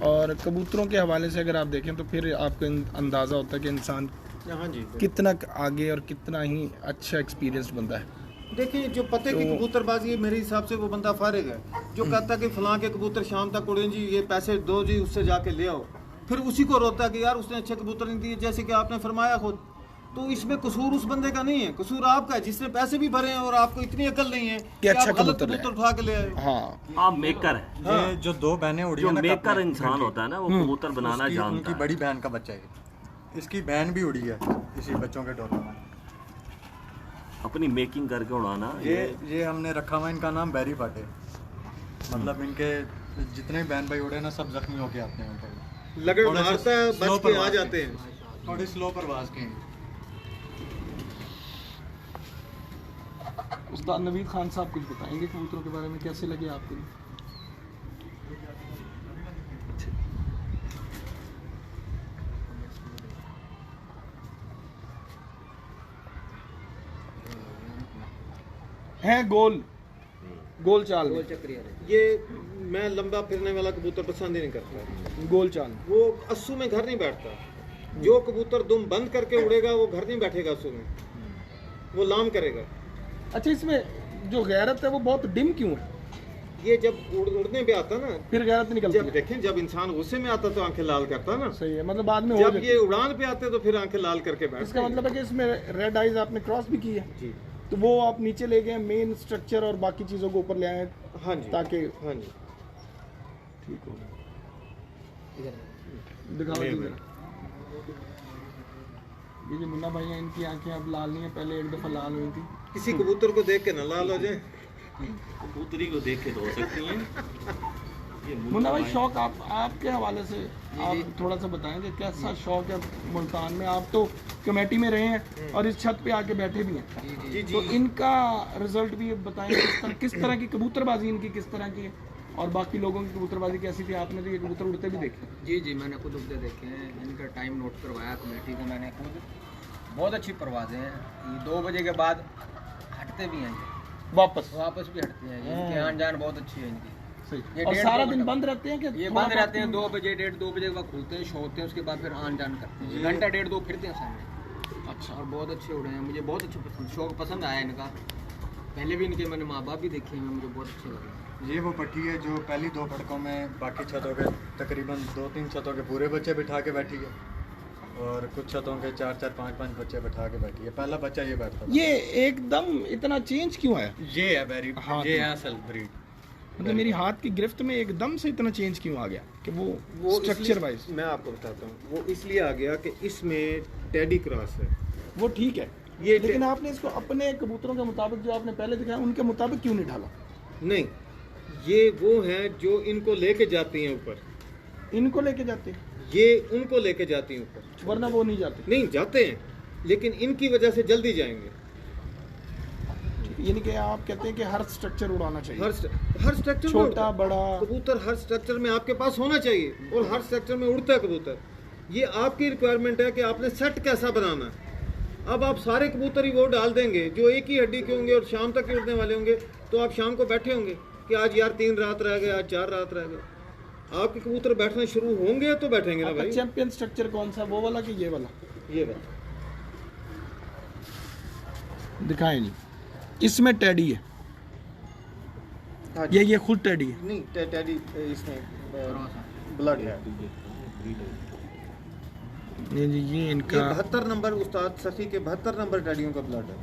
B: और कबूतरों के हवाले से अगर आप देखें तो फिर आपको अंदाज़ा होता है कि इंसान
C: हाँ जी
B: कितना आगे और कितना ही अच्छा एक्सपीरियंस बंदा है।
C: देखिए, जो पते की कबूतरबाजी है मेरे हिसाब से वो बंदा फारिग है, जो कहता है कि फलां के कबूतर शाम तक उड़ें जी, ये पैसे दो जी, उससे जाके ले आओ, फिर उसी को रोता है कि यार उसने अच्छे कबूतर नहीं दिए, जैसे कि आपने फरमाया खुद। तो इसमें कसूर उस बंदे का नहीं है, कसूर आपका है जिसने पैसे भी भरे हैं और आपको इतनी अकल नहीं है कि
B: अच्छा
C: आप गलत
B: कबूतर
C: कबूतर उठा के ले आए।
B: हाँ,
E: आप मेकर है,
D: ये जो 2 बहनें उड़ी
E: जो
D: है ना,
E: मेकर इंसान होता है ना, वो कबूतर बनाना जानता
D: उनकी
E: है।
D: बड़ी बहन का बच्चा है, इसकी बहन भी उड़ी है इसी बच्चों के डोले में।
E: अपनी मेकिंग करके उड़ाना।
D: ये हमने रखा हुआ इनका नाम बैरी पाटे, मतलब इनके जितने बहन भाई उड़े ना सब जख्मी होके आते हैं ऊपर,
C: लगड़
D: थोड़े से
C: मारता है,
D: slow
C: बच के आ
D: परवाज़
C: जाते हैं।
D: थोड़ी स्लो परवाज की।
B: उस्ताद नवीद खान साहब कुछ बताएंगे कबूतरों के बारे में, कैसे लगे आपको? हैं गोल चाल में।
C: ये मैं लंबा फिरने वाला कबूतर पसंद ही नहीं करता,
B: गोल चाल
C: वो अस्सू में घर नहीं बैठता। जो कबूतर दुम बंद करके उड़ेगा वो घर नहीं बैठेगा अस्सू में, वो लाम करेगा।
B: अच्छा, इसमें जो गैरत है वो बहुत डिम क्यों है?
C: ये जब उड़ने पे आता ना,
B: फिर गैरत निकलती
C: जब
B: है।
C: देखें जब इंसान गुस्से में आता तो आंखें लाल करता ना,
B: सही है, मतलब बाद में हो
C: जब
B: जाती
C: ये उड़ान पे आते तो फिर आंखें लाल करके
B: है।
C: बैठते
B: इसका मतलब है कि इसमें रेड आइज आपने क्रॉस भी की है,
C: जी।
B: तो वो आप नीचे ले गए, मेन स्ट्रक्चर और बाकी चीज़ों को ऊपर ले आए
C: हाँ जी,
B: ताकि
C: हाँ जी।
B: ठीक हो। दिखाओ जी जरा। ये जो मुन्ना भाई हैं, इनकी आंखें अब लाल नहीं है, पहले एक दफ़ा लाल हुई थी।
C: किसी कबूतर को देख के ना लाल हो जाए।
E: कबूतरी को देख के तो हो सकती हैं।
B: मुन्ना भाई, शौक आपके हवाले से आप थोड़ा सा बताएंगे, कैसा शौक है मुल्तान में? आप तो कमेटी में रहे हैं और इस छत पे आके बैठे भी हैं,
C: जी जी।
B: तो इनका रिजल्ट भी बताएंगे, किस तरह की कबूतरबाजी इनकी किस तरह की है, और बाकी लोगों की कबूतरबाजी कैसी थी? आपने तो ये कबूतर उड़ते भी देखे।
F: जी जी, मैंने खुद उड़ते देखे हैं, इनका टाइम नोट करवाया कमेटी को मैंने खुद। बहुत अच्छी परवाजें हैं, ये 2 बजे के बाद हटते भी हैं, ये
B: वापस
F: वापस भी हटते हैं, इनकी आन जान बहुत अच्छी है इनकी।
B: सही।
F: ये
B: और
F: 1:30
B: सारा
F: दो
B: दिन
F: घंटा
B: बंद रहते हैं कि
F: ये
B: थोड़ा
F: बंद रहते हैं,
B: बहुत?
F: 2 बजे 1:30-2 बजे का खुलते हैं, शो होते हैं, उसके बाद फिर आन जान करते हैं, घंटा 1:30-2 फिरते हैं सामने।
B: अच्छा।
F: और बहुत अच्छे उड़े हैं, मुझे बहुत अच्छे पसंद, शौक पसंद आया इनका। पहले भी इनके मैंने माँ बाप भी देखे हैं, मुझे बहुत अच्छे लगे।
D: ये वो पट्टी है जो पहली 2 खड़कों में बाकी छतों के तकरीबन 2-3 छतों के पूरे बच्चे बिठा के बैठी है, और कुछ छतों के 4-4, 5-5 बच्चे बिठा के बैठी है। पहला बच्चा ये बैठता था।
B: ये एकदम इतना चेंज क्यों आया?
D: ये है वेरी,
B: हाँ,
D: ये है असल ब्रीड।
B: मतलब मेरी हाथ की गिरफ्त में एकदम से इतना चेंज क्यों आ गया कि वो स्ट्रक्चर
C: इसलिए-
B: वाइज?
C: मैं आपको बताता हूँ, वो इसलिए आ गया कि इसमें टेडी क्रॉस है।
B: वो ठीक है,
C: ये
B: लेकिन आपने इसको अपने कबूतरों के मुताबिक जो आपने पहले दिखाया उनके मुताबिक क्यों नहीं ढाला?
C: नहीं, ये वो हैं जो इनको लेके जाती हैं ऊपर,
B: इनको लेके जाते,
C: ये उनको लेके जाती हैं ऊपर।
B: वरना वो नहीं जाते।
C: नहीं जाते हैं, लेकिन इनकी वजह से जल्दी जाएंगे।
B: यानी कि आप कहते हैं कि हर स्ट्रक्चर उड़ाना चाहिए,
C: हर स्ट्रक्चर में
B: छोटा
C: उड़ता है।
B: बड़ा।
C: कबूतर हर स्ट्रक्चर में आपके पास होना चाहिए, और हर स्ट्रक्चर में उड़ता है कबूतर। ये आपकी रिक्वायरमेंट है कि आपने सेट कैसा बनाना है। अब आप सारे कबूतर ही वो डाल देंगे जो एक ही हड्डी के होंगे और शाम तक ही उड़ने वाले होंगे, तो आप शाम को बैठे होंगे कि आज यार 3 रात रह गए, आज 4 रात रह गए। आपके कबूतर बैठना शुरू होंगे तो बैठेंगे ना
B: आपका
C: भाई।
B: चैंपियन स्ट्रक्चर कौन सा, वो वाला कि ये वाला?
C: ये बात
B: दिखाएं जी। इसमें टेडी है,
C: हाँ जी।
B: ये खुद टेडी है।
C: नहीं, टेडी इसमें ब्लड है।
B: नहीं जी, ये
C: ये
B: इनका
C: 72 नंबर उस्ताद सफ़ी के 72 नंबर टेडियों का ब्लड है।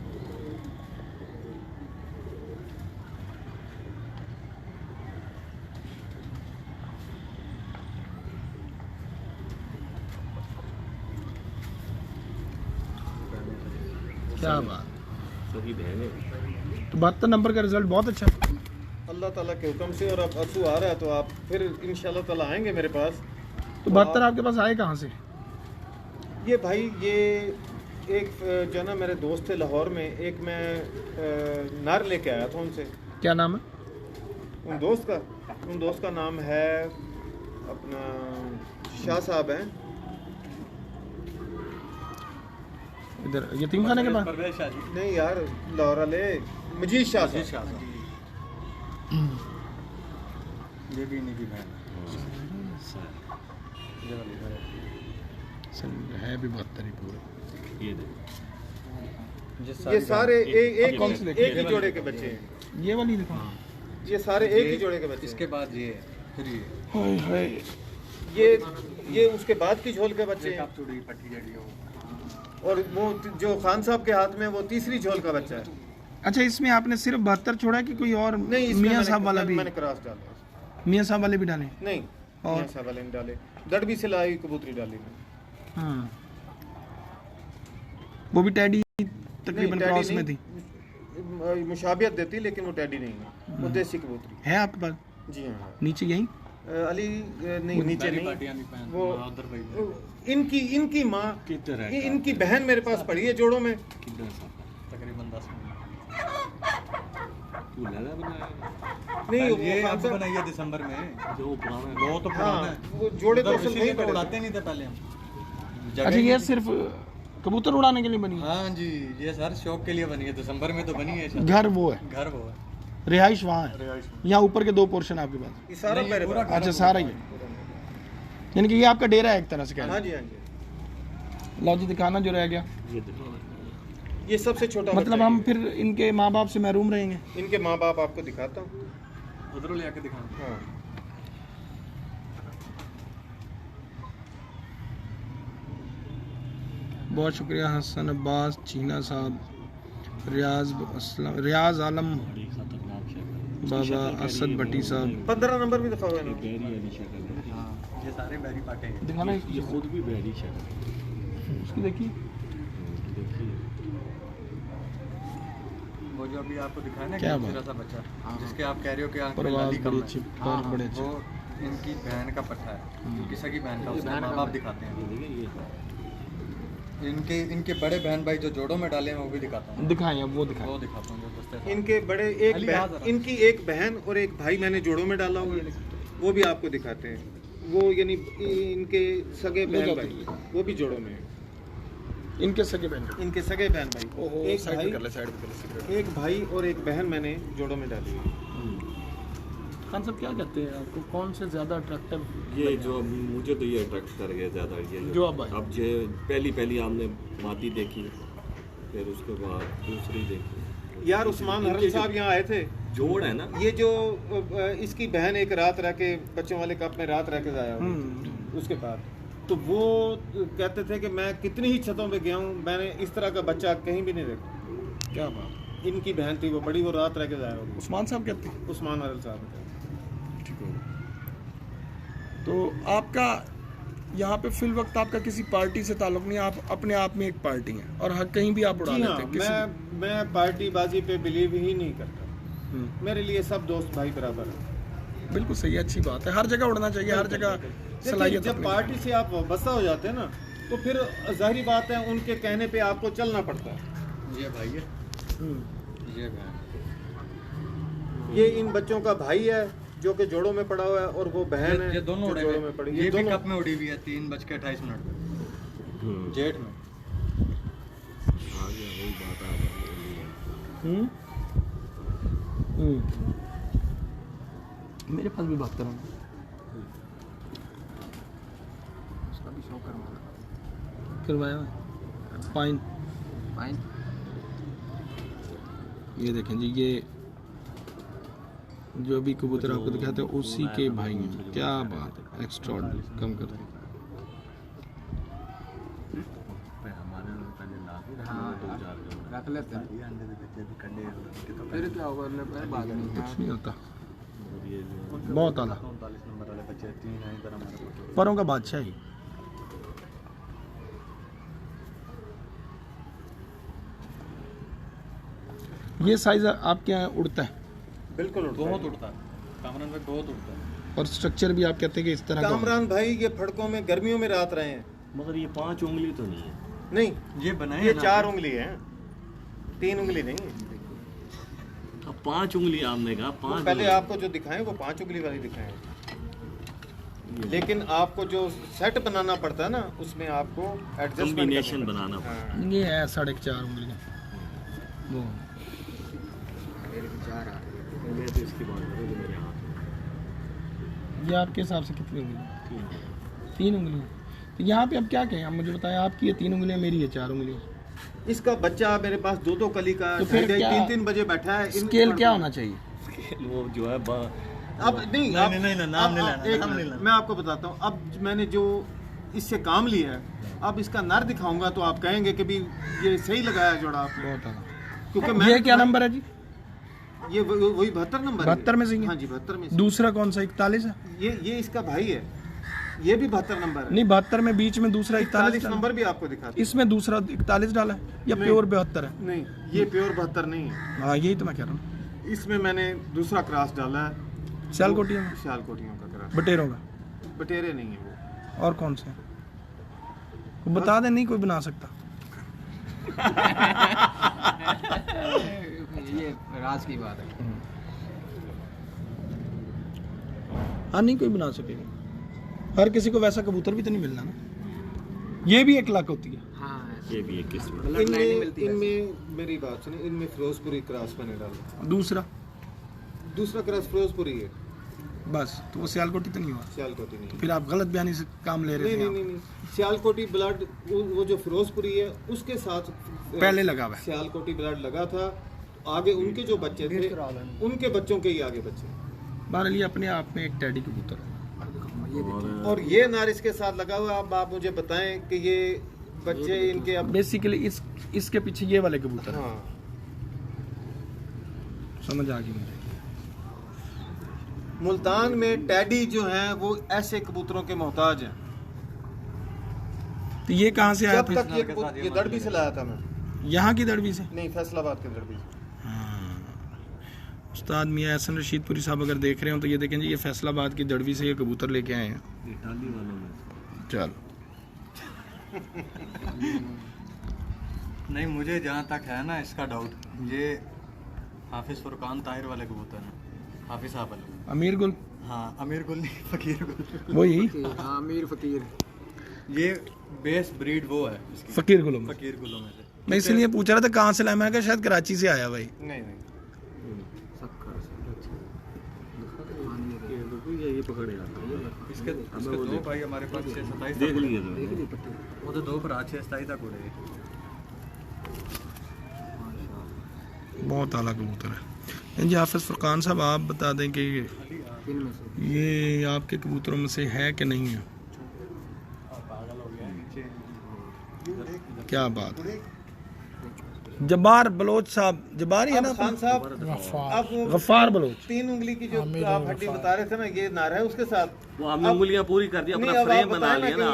B: क्या बात।
E: सही बहन है।
B: तो 72 नंबर का रिजल्ट बहुत अच्छा है।
C: अल्लाह ताला के हुक्म से, और अब असू आ रहा है तो आप फिर इंशाल्लाह ताला आएंगे मेरे पास।
B: तो 72 आपके पास आए कहाँ से?
C: ये भाई, ये एक जो ना मेरे दोस्त थे लाहौर में, एक मैं नर लेके आया था उनसे।
B: क्या नाम है?
C: उन दोस्त का नाम है अपना शाह साहब हैं।
B: इधर यतीम खाने के पास?
D: परवेज शाह जी।
C: नहीं यार, लाहौर वाले मजीद शाह
D: अजीज
C: साहब।
D: शाह ये भी इन्हीं की बहन है। ये वाली है।
B: है भी 72 ही पूरे।
E: ये देखो।
C: ये सारे एक
B: कौन सी देखी?
C: ही जोड़े के बच्चे हैं।
B: ये वाली दिखा।
C: ये सारे एक ही जोड़े के बच्चे
D: इसके बाद ये है, फिर ये
B: हाय हाय।
C: हैं। ये उसके बाद की झोल के बच्चे हैं।
D: काप चूड़ी पट्टी जड़ी हो।
C: और वो जो खान साहब के हाथ में वो तीसरी झोल का बच्चा है।
B: अच्छा, इसमें आपने सिर्फ 72 छोड़ा कि कोई और?
C: नहीं, इसमें
B: मियाँ साहब वाला भी?
C: मैंने क्रॉस डाला।
B: मियाँ साहब वाले भी डाले?
C: नहीं,
B: और?
C: मियाँ साहब वाले ने डाले। दड़बी से लाई कबूतरी डाली मैंने।
B: हाँ, वो भी टैडी तकरीबन
C: नहीं,
B: क्रॉस
C: टैडी
B: में थी।
C: नहीं, मुशाबियत देती, लेकिन वो टैडी नहीं है, वो देसी कबूतरी।
B: है आपके पास?
C: जी हाँ।
B: नीचे यहीं?
C: अली नहीं, नीचे नहीं। वो इनकी माँ, इनकी बहन मेरे पास पड़ी है जोड़ों में।
D: तकरीबन 10
C: नहीं,
D: ये
C: वो
D: अब
C: खान साहब-
D: बनाई है दिसंबर में।
E: जो पुराना
D: वो तो पुराना
C: हाँ,
D: है।
C: वो जोड़े तो
D: उधर
C: असल
D: इसीलिए
C: नहीं
D: तो
C: पड़े
D: उड़ाते
C: थे।
D: नहीं थे पहले हम।
B: अच्छा,
D: जगह
B: ये
D: की-
B: सिर्फ कबूतर उड़ाने के लिए बनी है?
D: हाँ जी, ये सर शौक के लिए बनी है। दिसंबर में तो बनी है।
B: घर वो है,
D: घर वो है।
B: रिहाइश वहाँ है?
D: रिहाइश में।
B: यहाँ ऊपर के 2 पोर्शन आपके पास?
C: ये सारा
D: नहीं,
C: मेरे
D: पूरा
C: पास।
B: अच्छा, सारा ही है। यानी कि ये आपका डेरा है एक तरह से, कह
C: हाँ
B: रहे
C: जी, हाँ जी।
B: हैं। लो जी, दिखाना जो रह गया।
E: ये देखो।
C: ये सबसे छोटा
B: मतलब
C: बच्चा
B: हम
C: है।
B: फिर इनके माँ बाप से महरूम रहेंगे?
C: इनके माँ बाप आपको दिखाता हूँ।
D: उधर ले आके दिखाना।
C: हाँ,
B: बहुत शुक्रिया हसन अब्बास, चीना साहब, रियाज आलम,
E: बड़ी खतरनाक शक्ल।
B: बाबा असद भट्टी साहब।
C: 15 नंबर भी दिखाओ इन्हें।
E: बैरी वाली शक्ल है।
D: हाँ, ये सारे बैरी पाटे हैं।
B: दिखाना
E: ये खुद भी बैरी शक्ल है।
B: उसकी देखिए।
E: देखिए
D: वो जो अभी आपको दिखाया ना,
B: क्या
D: कि
B: बात?
D: छोटा सा बच्चा, जिसके आप कह रहे हो कि आंखें
B: परवाज़
D: लाली कम
B: बड़ी
D: है।
B: अच्छी,
D: हाँ,
B: पर बड़े अच्छे।
D: वो इनकी बहन का पट्टा है, इनकी सगी बहन का। उसके माँ बाप दिखाते हैं।
E: ये देखिए ये
D: इनके बड़े बहन भाई जो जोड़ों में डाले हैं वो भी दिखाता हूँ।
B: दिखाएं, अब वो दिखाएं।
D: वो दिखाता हूँ जो दस्ते साथ।
C: इनके बड़े एक
D: अली
C: बहन,
D: आज़ाद।
C: इनकी एक बहन और एक भाई मैंने जोड़ों में डाला हुआ है, वो भी आपको दिखाते हैं। वो यानी इनके सगे बहन भाई, वो भी जोड़ों में है।
B: इनके सगे बहन।
C: इनके सगे बहन भाई,
B: ओहो,
C: एक
B: साइड पे
C: भाई,
B: कर ले, साइड पे कर ले,
C: एक भाई और एक बहन मैंने जोड़ों में डाली हुई है।
B: खान साहब क्या कहते हैं, आपको कौन से ज़्यादा अट्रैक्टिव?
E: ये जो मुझे तो ये अट्रैक्ट कर गया ज़्यादा, ये
B: जो अब आए।
E: अब जो पहली हमने मादी देखी, फिर उसके बाद दूसरी देखी।
C: यार उस्मान हरल साहब यहाँ आए थे,
E: जोड़ है ना
C: ये जो इसकी बहन एक रात रह के बच्चों वाले कप में रात रह के आया उसके बाद, तो वो कहते थे कि मैं कितनी ही छतों पे गया हूँ, मैंने इस तरह का बच्चा कहीं भी नहीं देखा।
B: क्या बात।
C: इनकी बहन थी वो बड़ी, वो रात रह के आया होगी।
B: उस्मान साहब कहते हैं।
C: उस्मान हरल साहब।
B: तो आपका यहाँ पे फिल वक्त आपका किसी पार्टी से ताल्लुक नहीं, आप अपने आप में एक पार्टी हैं और कहीं भी आप उड़ा
C: जी
B: लेते
C: हाँ,
B: हैं किसी
C: मैं पार्टी बाजी पे बिलीव ही नहीं करता। मेरे लिए सब दोस्त भाई बराबर है।
B: बिल्कुल सही, अच्छी बात है, हर जगह उड़ना चाहिए, हर जगह
C: देखिए,
B: सलाहियत
C: जब
B: अपनी
C: पार्टी से आप वाबस्ता हो जाते हैं ना, तो फिर जाहिर बात है उनके कहने पे आपको चलना पड़ता है।
D: ये भाई है, ये बहन।
C: ये इन बच्चों का भाई है जो कि जोड़ों में पड़ा हुआ है, और वो बहन है
D: ये दोनों
C: जो
D: उड़े
C: जोड़ों
D: हुए
C: में पड़ी।
D: ये भी
C: दोनों
D: कप में उड़ी हुई है 3:28 पे जेठ में।
B: मेरे पास भी बात करो।
F: उसका भी शो करवाना।
B: करवाया फाइन।
F: फाइन।
B: ये देखें जी, ये जो भी कबूतर आपको दिखाते हैं उसी के भाई हैं। क्या बात है, एक्स्ट्राऑर्डिनरी। कम कर
F: रख लेते हैं, फिर क्या होगा, बाद में
B: कुछ नहीं होता, बहुत आला परों का बादशाह ही। ये साइज आपके यहाँ उड़ता है?
C: बिल्कुल
D: बहुत उड़ता है कामरान भाई, बहुत उड़ता है।
B: और स्ट्रक्चर भी आप कहते हैं कि इस तरह का
C: कामरान भाई ये फड़कों में गर्मियों में रात रहे हैं।
E: मगर ये 5 उंगली तो नहीं है।
C: नहीं,
D: ये बनाए
C: ये
D: ना
C: 4 उंगली है, 3 उंगली नहीं है।
E: अब 5 उंगली आपने कहा,
C: वो
E: 5
C: पहले आपको जो दिखाएं वो 5 उंगली वाली दिखाएं, लेकिन आपको जो सेट बनाना पड़ता है ना, उसमें आपको एडजस्टमेंट
E: कॉम्बिनेशन बनाना पड़ता
B: ये है 4.5 उंगली का वो।
F: मेरे भी 4 आ रहे हैं।
E: मैं तो इसकी बात करूँ जो मेरे हाथ
B: ये आपके हिसाब से कितनी उंगली? 3 उंगली। तो यहाँ पे अब क्या कहें, आप मुझे बताएं, आपकी ये 3 उंगलियाँ, मेरी ये 4 उंगलियाँ।
C: इसका बच्चा मेरे पास 2-2 कली का
B: तो फिर क्या
C: 3-3 बजे बैठा है।
B: स्केल क्या होना चाहिए?
E: है। वो जो है
C: अब नहीं, नाम नहीं
D: लेना, नाम नहीं लेना।
C: मैं आपको बताता हूँ। अब मैंने जो इससे काम लिया है, अब इसका नर दिखाऊंगा तो आप कहेंगे कि भी ये सही लगाया जोड़ा आपने।
B: बहुत आला।
C: क्योंकि
B: ये
C: मैं
B: क्या नंबर है जी?
C: ये वही 72 नंबर है।
B: 72 में से ही है?
C: हाँ जी, 72 में से।
B: दूसरा कौन सा? 41 है?
C: ये इसका भाई है, ये भी 72 नंबर है।
B: नहीं, 72 में बीच में दूसरा 41
C: नंबर भी आपको दिखाता
B: इसमें दूसरा 41 डाला है या
C: नहीं।
B: प्योर 72 है?
C: नहीं, ये प्योर 72 नहीं है।
B: हाँ, यही तो मैं कह रहा हूँ।
C: इसमें मैंने दूसरा क्रॉस डाला है,
B: सियालकोटियों में,
C: सियालकोटियों का क्रॉस।
B: बटेरों का।
C: बटेरे नहीं है वो।
B: और कौन से? वो बता दे, नहीं कोई बना सकता।
F: ये राज की बात है।
B: हाँ, नहीं कोई बना सकेगा। हर किसी को वैसा कबूतर भी तो नहीं मिलना ना। ये भी 1 लाख होती है।
F: हाँ,
E: ये भी एक किस्म है।
F: ब्लड लाइन नहीं मिलती है।
C: इनमें मेरी बात सुनिए, इनमें फिरोजपुरी क्रॉस मैंने डाला।
B: दूसरा
C: क्रॉस फिरोजपुरी है,
B: बस, तो वो सियालकोटी तो नहीं हुआ।
C: सियालकोटी नहीं।
B: फिर आप गलत बयानी से काम ले रहे
C: नहीं
B: थे।
C: नहीं नहीं, सियालकोटी ब्लड वो जो फिरोजपुरी है उसके साथ
B: पहले लगा हुआ है।
C: सियालकोटी ब्लड लगा था। आगे उनके जो बच्चे थे, उनके बच्चों के ही आगे बच्चे।
B: बहरहाल ये अपने आप में एक टैडी कबूतर है।
C: और ये नार इसके साथ लगा हुआ है। अब आप मुझे बताएं कि ये बच्चे इनके अब
B: बेसिकली इसके पीछे ये वाले कबूतर हैं।
C: हाँ,
B: समझ आ गई मुझे।
C: मुल्तान में टैडी जो हैं वो ऐसे कबूतरों के मोहताज हैं।
B: तो ये कहाँ से आया
C: जब
B: था?
C: तक ये दड़बी से लाया था मैं।
B: यहाँ की दड़बी से?
C: नहीं, फैसलाबाद के दड़बी से।
B: उस्ताद मियां एहसन रशीदपुरी साहब अगर देख रहे हो तो ये देखें जी, ये फैसलाबाद की दड़बी से ये कबूतर लेके आए हैं।
E: इटाली वालों में
B: चल
D: नहीं, मुझे जहाँ तक है ना इसका डाउट, ये हाफिज फुरकान ताहिर वाले कबूतर हैं, हाफिज साहब वाले।
B: अमीर गुल?
D: हाँ, अमीर गुल नहीं, फकीर गुल।
B: वही
F: हाँ, मीर फकीर।
D: ये बेस ब्रीड वो है इसकी,
B: फकीर गुलों में।
D: फकीर गुलों में से।
B: मैं इसलिए पूछ रहा था कहाँ से लाया, मैंने कहा शायद कराची से आया भाई।
C: नहीं नहीं,
E: लिए ये पकड़े जाते हैं।
D: इसके दो भाई हमारे पास 6-27
E: देख लिए
D: वो तो 2 पर 6-27 तक उड़े।
B: बहुत आला कबूतर है जी। हाफिज़ फुरकान साहब, आप बता दें कि ये आपके कबूतरों में से है कि नहीं है? क्या बात है। जब्बार बलोच साहब, जब्बार ही है ना
G: खान साहब, अब
B: गफ्फार बलोच।
G: 3 उंगली की जो आप हड्डी बता रहे थे ना, ये नार है उसके साथ।
E: वो हमने उंगलियां पूरी कर दी, अपना फ्रेम बना लिया ना।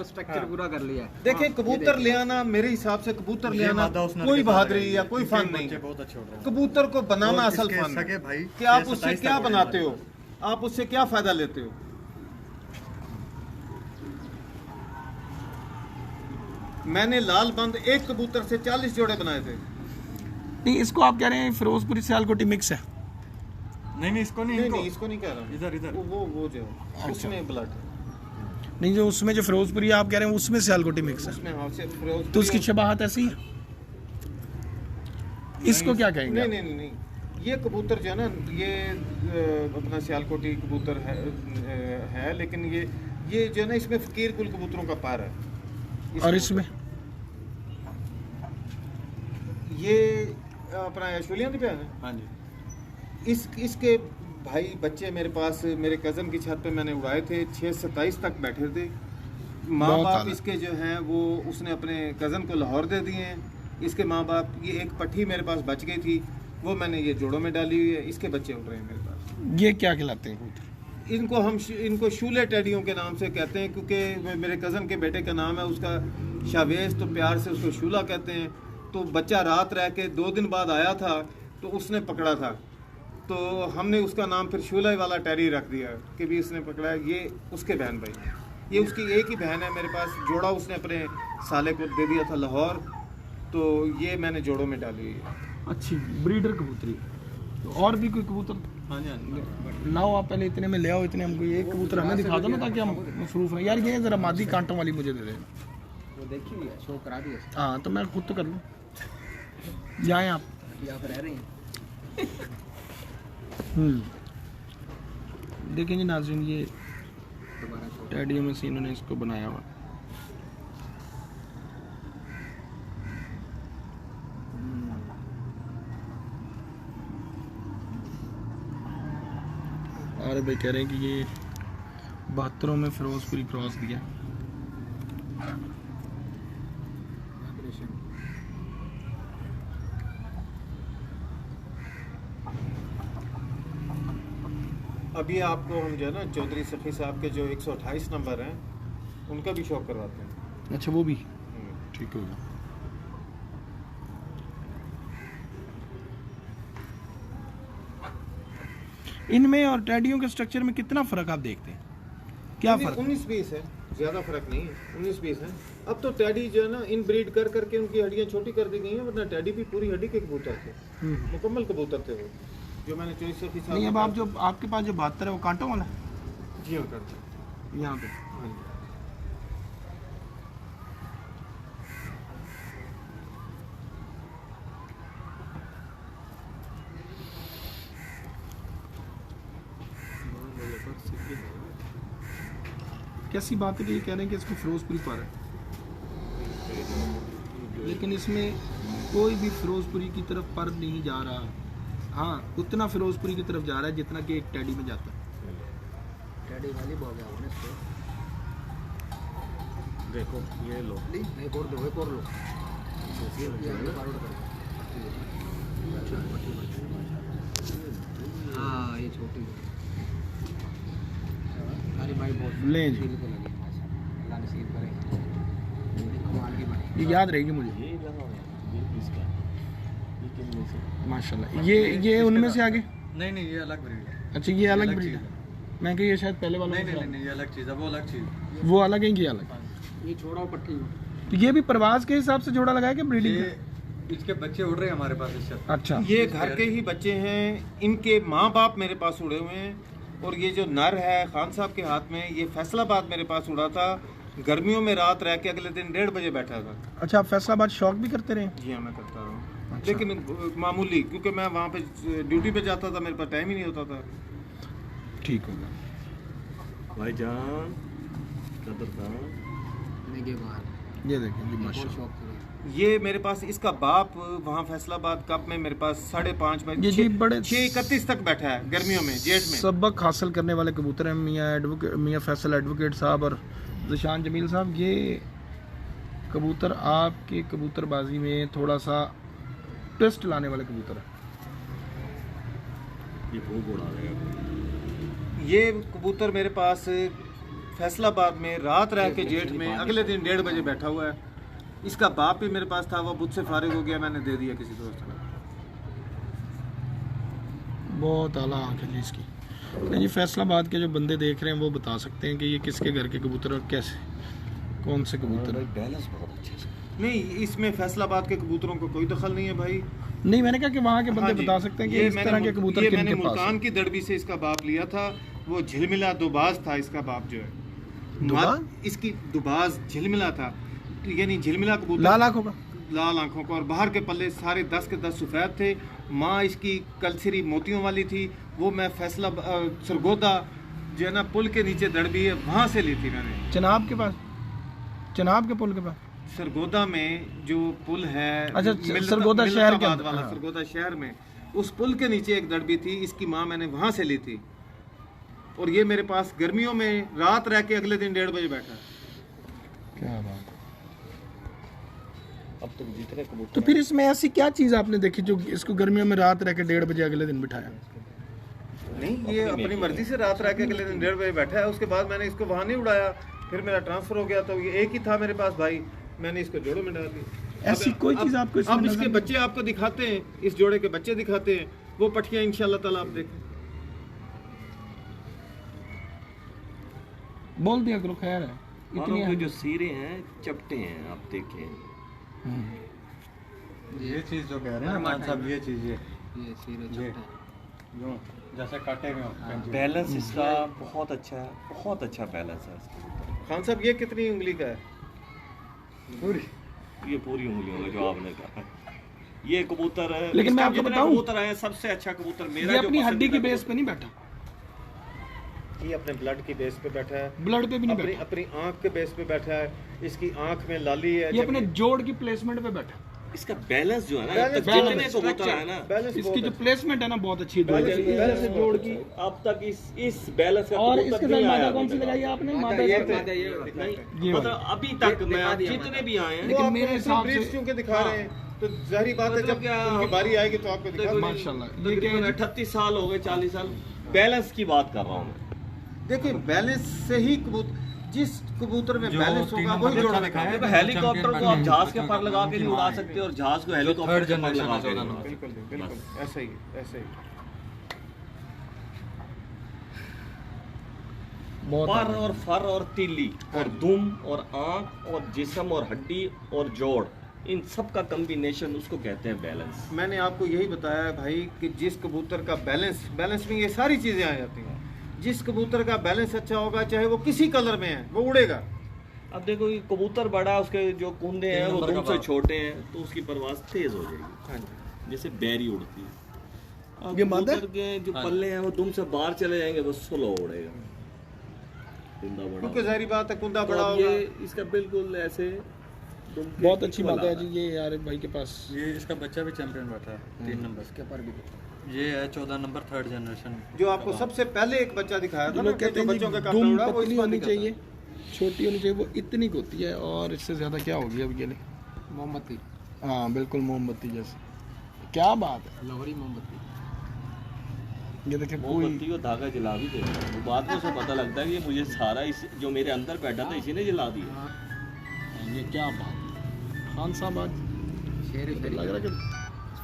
F: स्ट्रक्चर पूरा कर लिया है।
G: देखिए कबूतर ले आना, मेरे हिसाब से कबूतर ले आना कोई बहादुरी या कोई फन नहीं।
D: बहुत अच्छे उड़ रहे हैं।
G: कबूतर को बनाना असल फन
D: सके भाई
G: है कि आप उससे क्या बनाते हो, आप उससे क्या फायदा लेते हो। मैंने लाल बंद एक कबूतर से 40 जोड़े बनाए थे।
B: नहीं, इसको आप कह रहे हैं फिरोजपुरी सियालकोटी मिक्स है?
D: नहीं इसको नहीं,
G: नहीं इसको नहीं कह रहा हूँ।
D: इधर
G: वो जो उसमें ब्लड
B: नहीं, जो उसमें जो फिरोजपुरी आप कह रहे हैं उसमें सियालकोटी मिक्स है,
G: उसमें हाँ से फिरोजपुरी
B: तो उसकी शबाहत ऐसी है। इसको क्या कहेंगे?
G: नहीं, ये कबूतर जो है ना, ये अपना सियालकोटी कबूतर है, लेकिन ये जो है ना, इसमें फकीर कुल कबूतरों का पार है।
B: और इसमें
G: ये अपना ऐश्वर्या पे है।
D: हाँ जी।
G: इसके भाई बच्चे मेरे पास, मेरे कज़न की छत पे मैंने उड़ाए थे। 6-27 तक बैठे थे। माँ बाप इसके जो हैं वो उसने अपने कज़न को लाहौर दे दिए हैं। इसके माँ बाप, ये एक पट्टी मेरे पास बच गई थी, वो मैंने ये जोड़ों में डाली हुई है। इसके बच्चे उड़ रहे हैं मेरे पास।
B: ये क्या खिलाते हैं कबूतर?
G: इनको शूले टेडियों के नाम से कहते हैं, क्योंकि मेरे कज़न के बेटे का नाम है उसका शावेज, तो प्यार से उसको शूला कहते हैं। तो बच्चा रात रह के 2 दिन बाद आया था, तो उसने पकड़ा था, तो हमने उसका नाम फिर शूला वाला टेरी रख दिया कि भी उसने पकड़ा है। ये उसके बहन भाई, ये उसकी एक ही बहन है मेरे पास। जोड़ा उसने अपने साले को दे दिया था लाहौर, तो ये मैंने जोड़ों में डाली हुई है।
B: अच्छी ब्रीडर कबूतरी। तो और भी कोई कबूतर
D: हाँ जी।
B: लाओ आप, पहले इतने में ले आओ, इतने हमको एक कबूतर हमें दिखा दो ना, ताकि हम मसरूफ हैं। यार ये जरा मादी कांटों वाली मुझे दे देना।
F: वो देखी हुई है, शो करा दिया।
B: हाँ, तो मैं खुद तो कर लूँ। जाएँ आप।
F: यहाँ पर रह रही हैं।
B: देखें जी नाज़रीन, ये
F: दोबारा शो
B: टेडी में से इन्होंने इसको बनाया हुआ। और भाई कह रहे हैं कि ये 72 में फिरोजपुरी क्रॉस दिया।
G: अभी आपको हम जो है ना चौधरी सखी साहब के जो 128 नंबर हैं उनका भी शौक करवाते हैं।
B: अच्छा, वो भी ठीक होगा। इनमें और टेडियों के स्ट्रक्चर में कितना फ़र्क आप देखते हैं? क्या फ़र्क?
G: 19-20 है, ज़्यादा फर्क नहीं है। 19-20 है। अब तो टैडी जो है ना इन ब्रीड कर करके उनकी हड्डियाँ छोटी कर दी गई हैं, वरना टैडी भी पूरी हड्डी के कबूतर थे, मुकम्मल कबूतर थे वो, जो मैंने 24
B: नहीं, अब आप जो आपके पास जो 72 है वो कांटों वाला है?
G: जी हाँ करते
B: यहाँ पे कैसी बात है कि ये कह रहे हैं कि इसको फिरोजपुरी पर है, लेकिन इसमें कोई भी फिरोजपुरी की तरफ पर नहीं जा रहा। हाँ, उतना फिरोजपुरी की तरफ जा रहा है जितना कि एक टैडी में जाता है।
F: टैडी वाली बहुत ज़्यादा है इसको।
E: देखो ये लो,
F: एक और दो, एक और लो। हाँ, ये छोटी है। अरे भाई बहुत
B: ले जी,
F: दिल को लगी माशाल्लाह। अल्लाह नसीब करे। कमाल की बात।
B: ये याद रहेगी मुझे
E: ये लगा हुआ है, ये किसका है? ये किनमें से?
B: माशाल्लाह। ये उनमें से आगे?
D: नहीं ये अलग ब्रीड है।
B: अच्छा, ये अलग ब्रीड है। मैं कह ये शायद पहले वाला
D: नहीं ये अलग चीज़ है, वो अलग चीज़।
B: वो अलग है, ये अलग।
F: ये छोड़ा पट्टी।
B: तो ये भी प्रवास के हिसाब से जोड़ा लगाया कि ब्रीडिंग?
D: इसके बच्चे उड़ रहे हैं हमारे पास इससे।
B: अच्छा,
G: ये घर के ही बच्चे हैं, इनके माँ बाप मेरे पास उड़े हुए हैं। और ये जो नर है खान साहब के हाथ में, ये फैसलाबाद मेरे पास उड़ा था। गर्मियों में रात रह के अगले दिन 1:30 बजे बैठा था।
B: अच्छा, आप फैसलाबाद शौक भी करते रहे?
G: जी हाँ, मैं करता रहा हूँ। लेकिन मामूली, क्योंकि मैं वहाँ पे ड्यूटी पे जाता था, मेरे पास टाइम ही नहीं होता था।
B: ठीक होगा
E: भाईजान कदरदान।
B: ये देखें जी माशा।
G: ये मेरे पास इसका बाप वहाँ फैसलाबाद कप में मेरे पास 5:30
B: ये
G: बजे
B: जी बड़े
G: 6:31 तक बैठा है गर्मियों में जेठ में।
B: सबक हासिल करने वाले कबूतर हैं मियाँ फैसल एडवोकेट साहब और ज़िशान जमील साहब। ये कबूतर आपके कबूतरबाजी में थोड़ा सा ट्विस्ट लाने वाले कबूतर हैं।
E: ये खूब उड़ा देगा।
G: ये कबूतर मेरे पास फैसलाबाद में रात रह के जेठ में अगले दिन 1:30 बजे बैठा हुआ है। इसका बाप भी मेरे पास था, वो बुद्ध से फारिग हो गया, मैंने दे दिया किसी दोस्त ने।
B: बहुत आला आँख है जी इसकी। नहीं जी फैसलाबाद के जो बंदे देख रहे हैं वो बता सकते हैं कि ये किसके घर के कबूतर और कैसे कौन से कबूतर हैं।
E: बैलेंस बहुत अच्छे से।
G: नहीं, इसमें फैसलाबाद के कबूतरों को कोई दखल नहीं है भाई।
B: नहीं मैंने कहा कि वहाँ के बंदे
G: हाँ जी,
B: बता सकते हैं कि
G: ये
B: इस
G: मैंने
B: तरह के कबूतर
G: ये
B: किन
G: मैंने
B: के पास
G: मुल्तान
B: हैं।
G: की दड़बी से इसका बाप लिया था। वो झिलमिला दुबाज था इसका बाप जो है।
B: दुबाज?
G: इसकी दुबाज झिलमिला था, यानी झिलमिला कबूतर
B: लाल आँखों का।
G: लाल आंखों का, और बाहर के पल्ले सारे 10 के 10 सफ़ेद थे। माँ इसकी कलसिरी मोतियों वाली थी। वो मैं फैसला सरगोदा जो है ना पुल के नीचे दड़बी है वहाँ से ली थी मैंने।
B: चनाब के पास, चनाब के पुल के पास,
G: सरगोदा में जो पुल है,
B: अच्छा, सरगोदा शहर के अंदर,
G: वाला
B: हाँ।
G: सरगोदा शहर में उस पुल के नीचे एक दड़बी थी। इसकी माँ मैंने वहाँ से ली थी और ये मेरे पास गर्मियों में रात रह के अगले दिन 1:30 बजे बैठा।
B: क्या बात।
E: अब तो जितने कबूतर
B: तो फिर इसमें ऐसी क्या चीज़ आपने देखी जो इसको गर्मियों में रात रह के 1:30 बजे अगले दिन बिठाया?
G: नहीं, ये अपनी मर्जी से रात रह के अगले दिन 1:30 बजे बैठा है। उसके बाद मैंने इसको वहाँ नहीं उड़ाया, फिर मेरा ट्रांसफर हो गया तो ये एक ही था मेरे पास भाई, मैंने इसको जोड़ों में डाल दी।
B: ऐसी कोई चीज़ आपको इसमें
G: अब
B: नजर
G: इसके
B: नहीं?
G: बच्चे आपको दिखाते हैं, इस जोड़े के बच्चे दिखाते हैं, वो पठियाँ इंशाल्लाह ताला आप देखें।
B: बोल दिया करो, खैर है
E: मानो
B: इतनी
E: कि जो सिरे हैं चपटे हैं, आप देखें।
D: ये चीज़ जो कह रहे हैं ना मान साहब, ये चीज़ ये जो जैसे काटे हुए हो।
E: बैलेंस इसका बहुत अच्छा है, बहुत अच्छा बैलेंस है इसका।
G: खान साहब ये कितनी उंगली का है?
E: ये पूरी उंगलियों में जो आपने कहा। ये कबूतर है,
B: लेकिन मैं
E: इसका
B: आपको
E: जितने
B: बताऊं,
E: कबूतर है सबसे अच्छा कबूतर मेरा
B: ये
E: जो
B: अपनी हड्डी की
E: पसंदीदा
B: बेस पे नहीं बैठा,
G: ये अपने ब्लड की बेस पे बैठा है,
B: ब्लड पे भी नहीं
G: अपनी
B: बैठा,
G: अपनी आंख के बेस पे बैठा है। इसकी आंख में लाली है।
B: ये अपने जोड़ की प्लेसमेंट पे बैठा।
E: इसका बैलेंस जो है ना,
G: बैलेंस-
E: जितने
G: बैलेंस-
E: कबूतर है ना,
G: बैलेंस
B: इसकी
G: बहुत
B: जो
G: अच्छा।
B: प्लेसमेंट है ना बहुत अच्छी है,
G: बैलेंस- बैलेंस
B: से जोड़ की।
E: अब तक इस बैलेंस का
B: और
E: कबूतर
B: इसके
E: नहीं
B: साथ
E: आया
B: मादा
E: अभी
B: कौन सी
E: तक।
B: लगाई आपने? मादा
F: ये
B: इसके-
F: मादा ये
E: नहीं,
B: ये
E: मतलब अभी तक मैं जितने भी आए हैं,
G: वो
B: लेकिन
G: आपको
B: मेरे
G: सिर्फ
B: हिसाब
G: ब्रीड्स
B: से-
G: क्योंकि दिखा रहे हैं, तो जाहिर बात है
E: मतलब
G: जब
E: क्या,
G: उनकी बारी आएगी तो आपको दिखा।
B: माशाल्लाह। ये क्या
E: तकरीबन
B: है?
E: 38 साल हो गए, 40 साल। बैलेंस की बात कर रहा हूँ मैं।
G: देखिए बैलेंस से ही कबूतर, जिस कबूतर में
D: जो
G: बैलेंस
D: 3
G: होगा
D: नंबर
G: वही
D: का
G: जोड़ा
D: लिखा
G: दिखाएगा।
D: है।
E: देखो हेलीकॉप्टर को आप जहाज के पर लगा के नहीं उड़ा
D: हाँ,
E: सकते और जहाज को
D: थर्ड
E: हेलीकॉप्टर के पर
D: जनरेशन
E: लगा
D: है,
E: के
D: 14
E: नहीं
D: नंबर।
E: उड़ा
G: बिल्कुल बिल्कुल
E: बस।
G: ऐसे ही ऐसे ही।
B: बहुत
E: पर
B: आला।
E: और फर और तीली और दुम और आंख और जिस्म और हड्डी और जोड़, इन सब का कॉम्बिनेशन उसको कहते हैं बैलेंस।
G: मैंने आपको यही बताया है भाई कि जिस कबूतर का बैलेंस, बैलेंस में ये सारी चीज़ें आ जाती हैं। जिस कबूतर का बैलेंस अच्छा होगा, चाहे वो किसी कलर में है, वो उड़ेगा।
E: अब देखो ये कबूतर बड़ा, उसके जो कुंदे हैं वो
D: नंबर का
E: दुम से
D: बाप।
E: छोटे हैं तो उसकी परवाज तेज हो जाएगी,
G: हाँ जी।
E: जैसे बैरी उड़ती है। अब
B: ये मादा-
E: कबूतर के जो पल्ले हैं वो दुम से बाहर चले जाएंगे, बस स्लो उड़ेगा। कुंदा बड़ा
G: क्योंकि जाहिर बात है कुंदा
E: तो
G: बड़ा
E: अब
G: होगा।
E: ये इसका बिल्कुल ऐसे दुम के
B: बहुत अच्छी
E: equal
B: बात है
E: आ
B: जी।
E: रहा
B: ये यार भाई के पास
D: ये इसका बच्चा भी चैंपियन बैठा है 3 नंबर
F: इसके पर भी
D: ये है 14 नंबर 3rd जनरेशन।
G: जो आपको सबसे पहले एक बच्चा दिखाया था
B: जो
G: ना,
B: लोग कहते
G: जो
B: हैं
G: बच्चों के
B: जी,
G: कापड़
B: दुम
G: उड़ा, वो
B: पतली
G: इस पर
B: होनी
G: दिखाता है।
B: चाहिए, छोटी होनी चाहिए, वो इतनी की होती है और इससे ज़्यादा क्या होगी अब ये?
F: मोमबत्ती,
B: हाँ बिल्कुल मोमबत्ती जैसे। क्या बात है।
F: लोहरी मोमबत्ती।
B: ये देखिए कोई
E: मोमबत्ती को धागा जला भी देगा, वो बाद में उसे पता लगता है कि ये मुझे सारा इस जो मेरे अंदर बैठा था इसी ने जला दिया।
B: ये क्या बात है। खान साहब आज
F: शेर
B: लग रहा है कि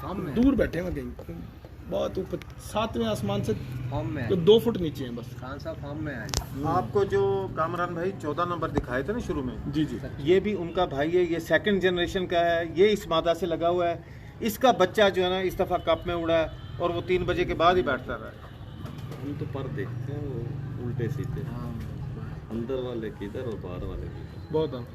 F: फॉर्म में,
B: दूर बैठे हैं कहीं, बहुत ऊपर 7वें आसमान से
F: फॉर्म में
B: तो 2 फुट नीचे हैं बस।
F: खान साहब फॉर्म में आए।
G: आपको जो कामरान भाई 14 नंबर दिखाए थे ना शुरू में,
B: जी जी।
G: ये भी उनका भाई है। ये 2nd जनरेशन का है। ये इस मादा से लगा हुआ है। इसका बच्चा जो है ना इस दफ़ा कप में उड़ा है और वो 3 बजे के बाद ही बैठता रहा।
E: हम तो पर देखते हैं वो उल्टे सीधे, अंदर वाले किधर और बाहर वाले किधर।
B: बहुत आम।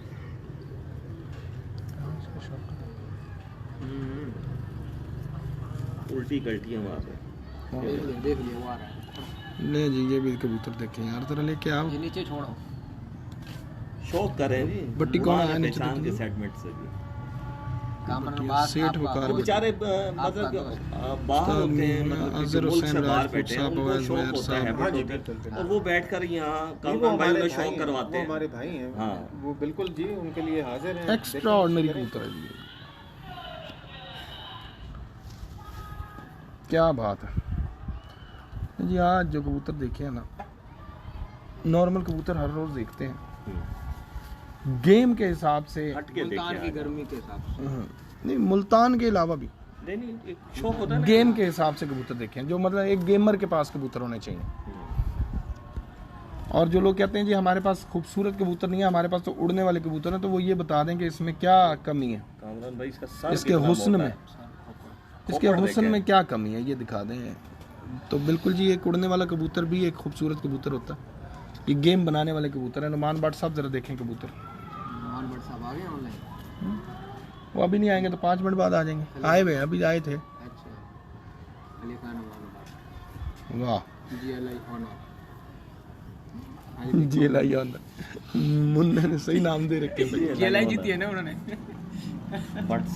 E: उल्टी कल्टियां मार रहे हैं।
F: देख लिया वो आ रहा है।
B: ले जी ये भी कबूतर देखें यार, जरा लेके आओ।
F: ये नीचे छोड़ो।
E: शौक करें जी,
B: बट्टी कौन आया नीचे
E: पहचान के
B: देखो।
E: सेगमेंट से जी।
F: कामरान बास
B: सेठ
F: आपका
B: वकार
E: वो बेचारे मतलब बाहर होते हैं, मतलब किसी
B: अजहर
E: मुल्क से
B: हुसैन
E: बाहर
B: राजपूत
E: बैठे हैं,
B: साहब,
E: उनको
B: अवैस
E: शौक
B: मेहर
E: होता है,
B: साहब।
G: हाँ
E: हैबिट
G: जी,
E: होती है,
G: बिल्कुल,
E: और वो बैठकर यहाँ
G: वो
E: कामरान भाई
G: हमारे
E: उन्हें शौक
G: भाई हैं,
E: करवाते
G: वो
E: हैं।
G: हमारे भाई हैं।
E: हाँ।
G: वो बिल्कुल जी उनके लिए हाजिर हैं।
B: एक्स्ट्रा ऑर्डिनरी कबूतर है जी, क्या बात है जी। आज जो कबूतर देखे हैं ना, नॉर्मल कबूतर हर रोज देखते हैं, गेम के हिसाब से।
E: हट के
F: मुल्तान की
E: देखिए।
F: गर्मी के हिसाब से।
B: नहीं, मुल्तान के अलावा भी
E: नहीं नहीं, एक शौक होता है ना।
B: गेम के हिसाब से कबूतर देखे हैं, जो मतलब एक गेमर के पास कबूतर होने चाहिए। और जो लोग कहते हैं जी हमारे पास खूबसूरत कबूतर नहीं है, हमारे पास तो उड़ने वाले कबूतर हैं, तो वो ये बता दें कि इसमें क्या कमी है,
E: कामरान भाई इसका सर
B: इसके
E: कितना
B: हुस्न
E: मोटा
B: में,
E: है।
B: इसके
E: खोपड़
B: हुस्न
E: देखें।
B: में क्या कमी है ये दिखा दें। तो बिल्कुल जी, एक उड़ने वाला कबूतर भी एक खूबसूरत कबूतर होता है। ये गेम बनाने वाले कबूतर है। नुमान भट्ट साहब जरा देखें कबूतर।
F: नुमान भट्ट साहब आ गए ऑनलाइन।
B: वो अभी नहीं आएंगे तो 5 मिनट बाद आ जाएंगे। आए हुए हैं, अभी आए थे।
F: अच्छा, अली खान नुमान भट्ट,
B: वाह
F: जीएलआई ऑनर।
B: जी लाई मुन्ना ने सही नाम दे रखे हैं।
F: जीएलआई जीती है ना उन्होंने।
E: भट्ट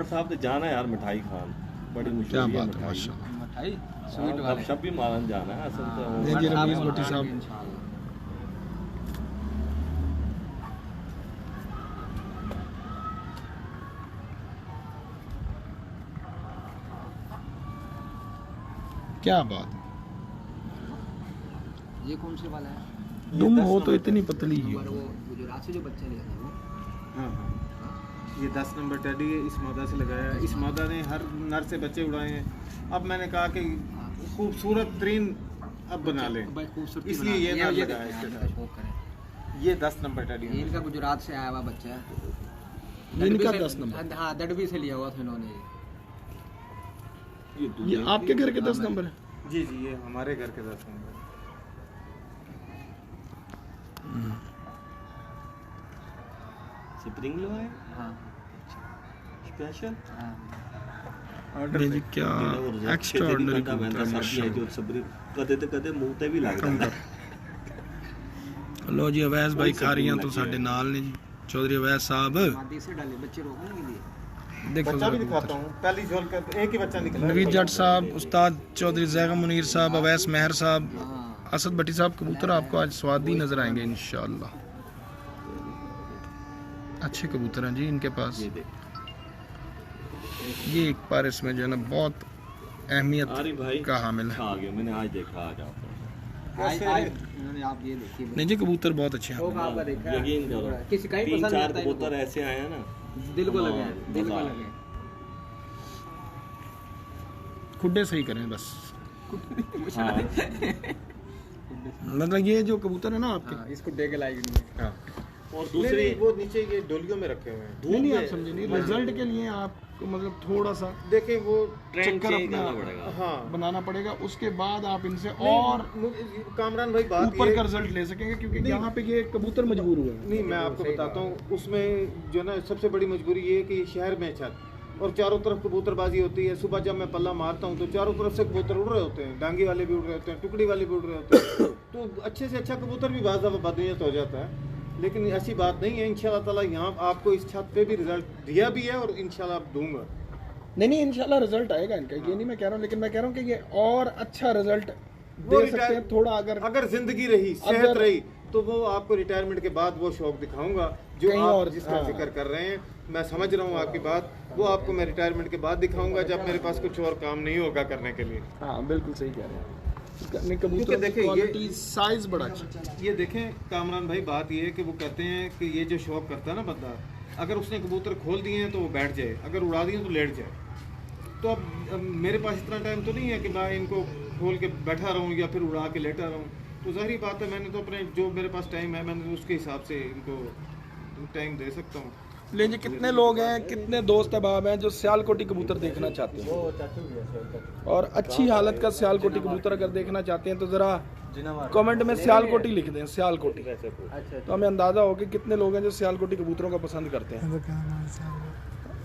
E: साहब तो जाना है यार मिठाई खान, बड़ी
B: क्या
E: मुश्किल है
B: बात है,
E: मिठाई।
B: माशाल्लाह।
F: मिठाई स्वीट
E: अब
F: वाले।
E: शब भी मारन जाना है असल तो
B: ये जी रमीज भट्टी साहब।
F: इंशाल्लाह।
B: क्या बात है।
F: ये कौन से वाला है?
B: दुम हो तो इतनी पतली ही
F: और
B: हो।
F: वो गुजरात से जो बच्चा लिया था वो।
G: हाँ हाँ, ये 10 नंबर टेडी है, इस मादा से लगाया है। इस मादा ने हर नर से बच्चे उड़ाए हैं। अब मैंने कहा कि खूबसूरत तरीन अब बना लें,
F: भाई खूबसूरती
G: इसलिए
F: बना-
G: ये नर
F: ये
G: लगाया है
F: देखिए,
G: इसके
F: इनका
G: साथ।
F: शौक करें।
G: ये 10 नंबर टेडी
F: ये
G: है।
F: इनका गुजरात से आया हुआ बच्चा है।
B: इनका
F: दडबी
B: 10
F: से-
B: नंबर।
F: हाँ, दडबी से लिया हुआ था इन्होंने।
B: ये आपके घर के 10 नंबर है।
G: जी जी, ये हमारे घर के 10 नंबर।
E: स्प्रिंग लगाए
F: हाँ
E: स्पेशल।
F: हाँ।
B: नहीं जी, क्या एक्स्ट्रा ऑर्डिनरी कबूतर है, माशाल्लाह।
E: कदे ते कदे मुंह ते भी लग
B: कम
E: जाता
B: कर। लो जी, अवैस भाई खारियां तो साडे नाल ने जी। चौधरी अवैस साहब
F: मादी से डाले बच्चे रोकने के लिए।
B: देखो
G: बच्चा
B: जरा
G: भी दिखाता
B: कबूतर।
G: हूँ, पहली झोल का एक ही बच्चा निकला है।
B: नवीद जट साहब, उस्ताद चौधरी जैगम मुनीर साहब, अवैस मेहर साहब,
F: हाँ।
B: असद भट्टी साहब, कबूतर आपको आज स्वादी नजर आएंगे इंशाल्लाह। अच्छे कबूतर हैं जी इनके पास।
E: ये देख
B: ये एक बार इसमें जो है ना बहुत अहमियत
E: अरे भाई
B: का हामिल है।
E: आ गया, मैंने आज देखा आज आपको।
F: आज इन्होंने आप ये देखिए।
B: नहीं जी, कबूतर बहुत अच्छे हैं।
F: शौक आपका देखा है।
E: यकीन करो,
F: किसी का ही पसंद
E: 3-4
F: आता है
E: कबूतर ऐसे आए हैं ना,
F: इनको। दिल को लगे, दिल को
E: मजा।
F: लगे।
B: खुड्डे सही करें बस।
E: हाँ
B: मतलब ये जो कबूतर है ना आपके,
F: हाँ, इसको दे के लाएगी नहीं।
B: हाँ।
E: और
G: नहीं,
E: दूसरी
G: नहीं, वो नीचे ये डोलियों में रखे हुए हैं।
B: नहीं नहीं, आप समझे नहीं, रिजल्ट के लिए आपको मतलब थोड़ा सा
G: देखें वो
E: ट्रेंड
B: चक्कर
E: चेंज
B: अपना
E: करना पड़ेगा।
G: हाँ
B: बनाना पड़ेगा, उसके बाद आप इनसे
G: नहीं,
B: और
G: कामरान भाई बात
B: ऊपर
G: ये-
B: का रिजल्ट ले सकेंगे, क्योंकि
G: नहीं।
B: यहाँ पे ये कबूतर मजबूर हुए हैं।
G: नहीं, मैं आपको बताता हूँ, उसमें जो ना सबसे बड़ी मजबूरी ये है कि शहर में छत और चारों तरफ कबूतरबाजी होती है। सुबह जब मैं पल्ला मारता हूँ तो चारों तरफ से कबूतर उड़ रहे होते हैं, डांगी वाले भी उड़ रहे होते हैं, टुकड़ी वाले भी उड़ रहे होते हैं। तो अच्छे से अच्छा कबूतर भी बाज़ दफ़ा बदनीयत हो जाता है, लेकिन ऐसी बात नहीं है। इंशाल्लाह ताला यहाँ आपको इस छत पे भी रिजल्ट दिया भी है और इंशाल्लाह अब दूंगा।
B: नहीं नहीं, इंशाल्लाह रिजल्ट आएगा इनका, ये नहीं मैं कह रहा हूँ, लेकिन मैं कह रहा हूँ कि ये और अच्छा रिजल्ट
G: वो
B: दे सकते हैं थोड़ा।
G: अगर जिंदगी रही, सेहत
B: अगर-
G: रही, तो वो आपको रिटायरमेंट के बाद वो शौक दिखाऊंगा जो
B: कहीं
G: आप
B: और-
G: जिसका
B: हाँ।
G: जिक्र कर रहे हैं। मैं समझ रहा हूँ आपकी बात, वो आपको मैं रिटायरमेंट के बाद दिखाऊंगा जब मेरे पास कुछ और काम नहीं होगा करने के लिए।
B: हाँ बिल्कुल सही कह रहे हैं। नहीं,
G: क्योंकि
B: कबूतर
G: देखिए,
B: की
G: ये-
B: क्वालिटी साइज बड़ा अच्छा।
G: ये देखें कामरान भाई, बात ये है कि वो कहते हैं कि ये जो शौक करता है ना बंदा, अगर उसने कबूतर खोल दिए हैं तो वो बैठ जाए, अगर उड़ा दिए तो लेट जाए। तो अब मेरे पास इतना टाइम तो नहीं है कि मैं इनको खोल के बैठा रहूँ या फिर उड़ा के लेटा रहूँ। तो ज़ाहिर बात है, मैंने तो अपने जो मेरे पास टाइम है मैंने उसके हिसाब से इनको टाइम दे सकता हूँ।
B: ले जी, कितने लोग हैं, कितने दोस्त अहबाब हैं जो सियालकोटी कबूतर देखना चाहते हैं, और अच्छी हालत का सियालकोटी कबूतर अगर देखना चाहते हैं तो ज़रा कमेंट में सियालकोटी लिख दें, सियालकोटी। तो हमें अंदाज़ा हो कि कितने लोग हैं जो सियालकोटी कबूतरों को पसंद करते हैं।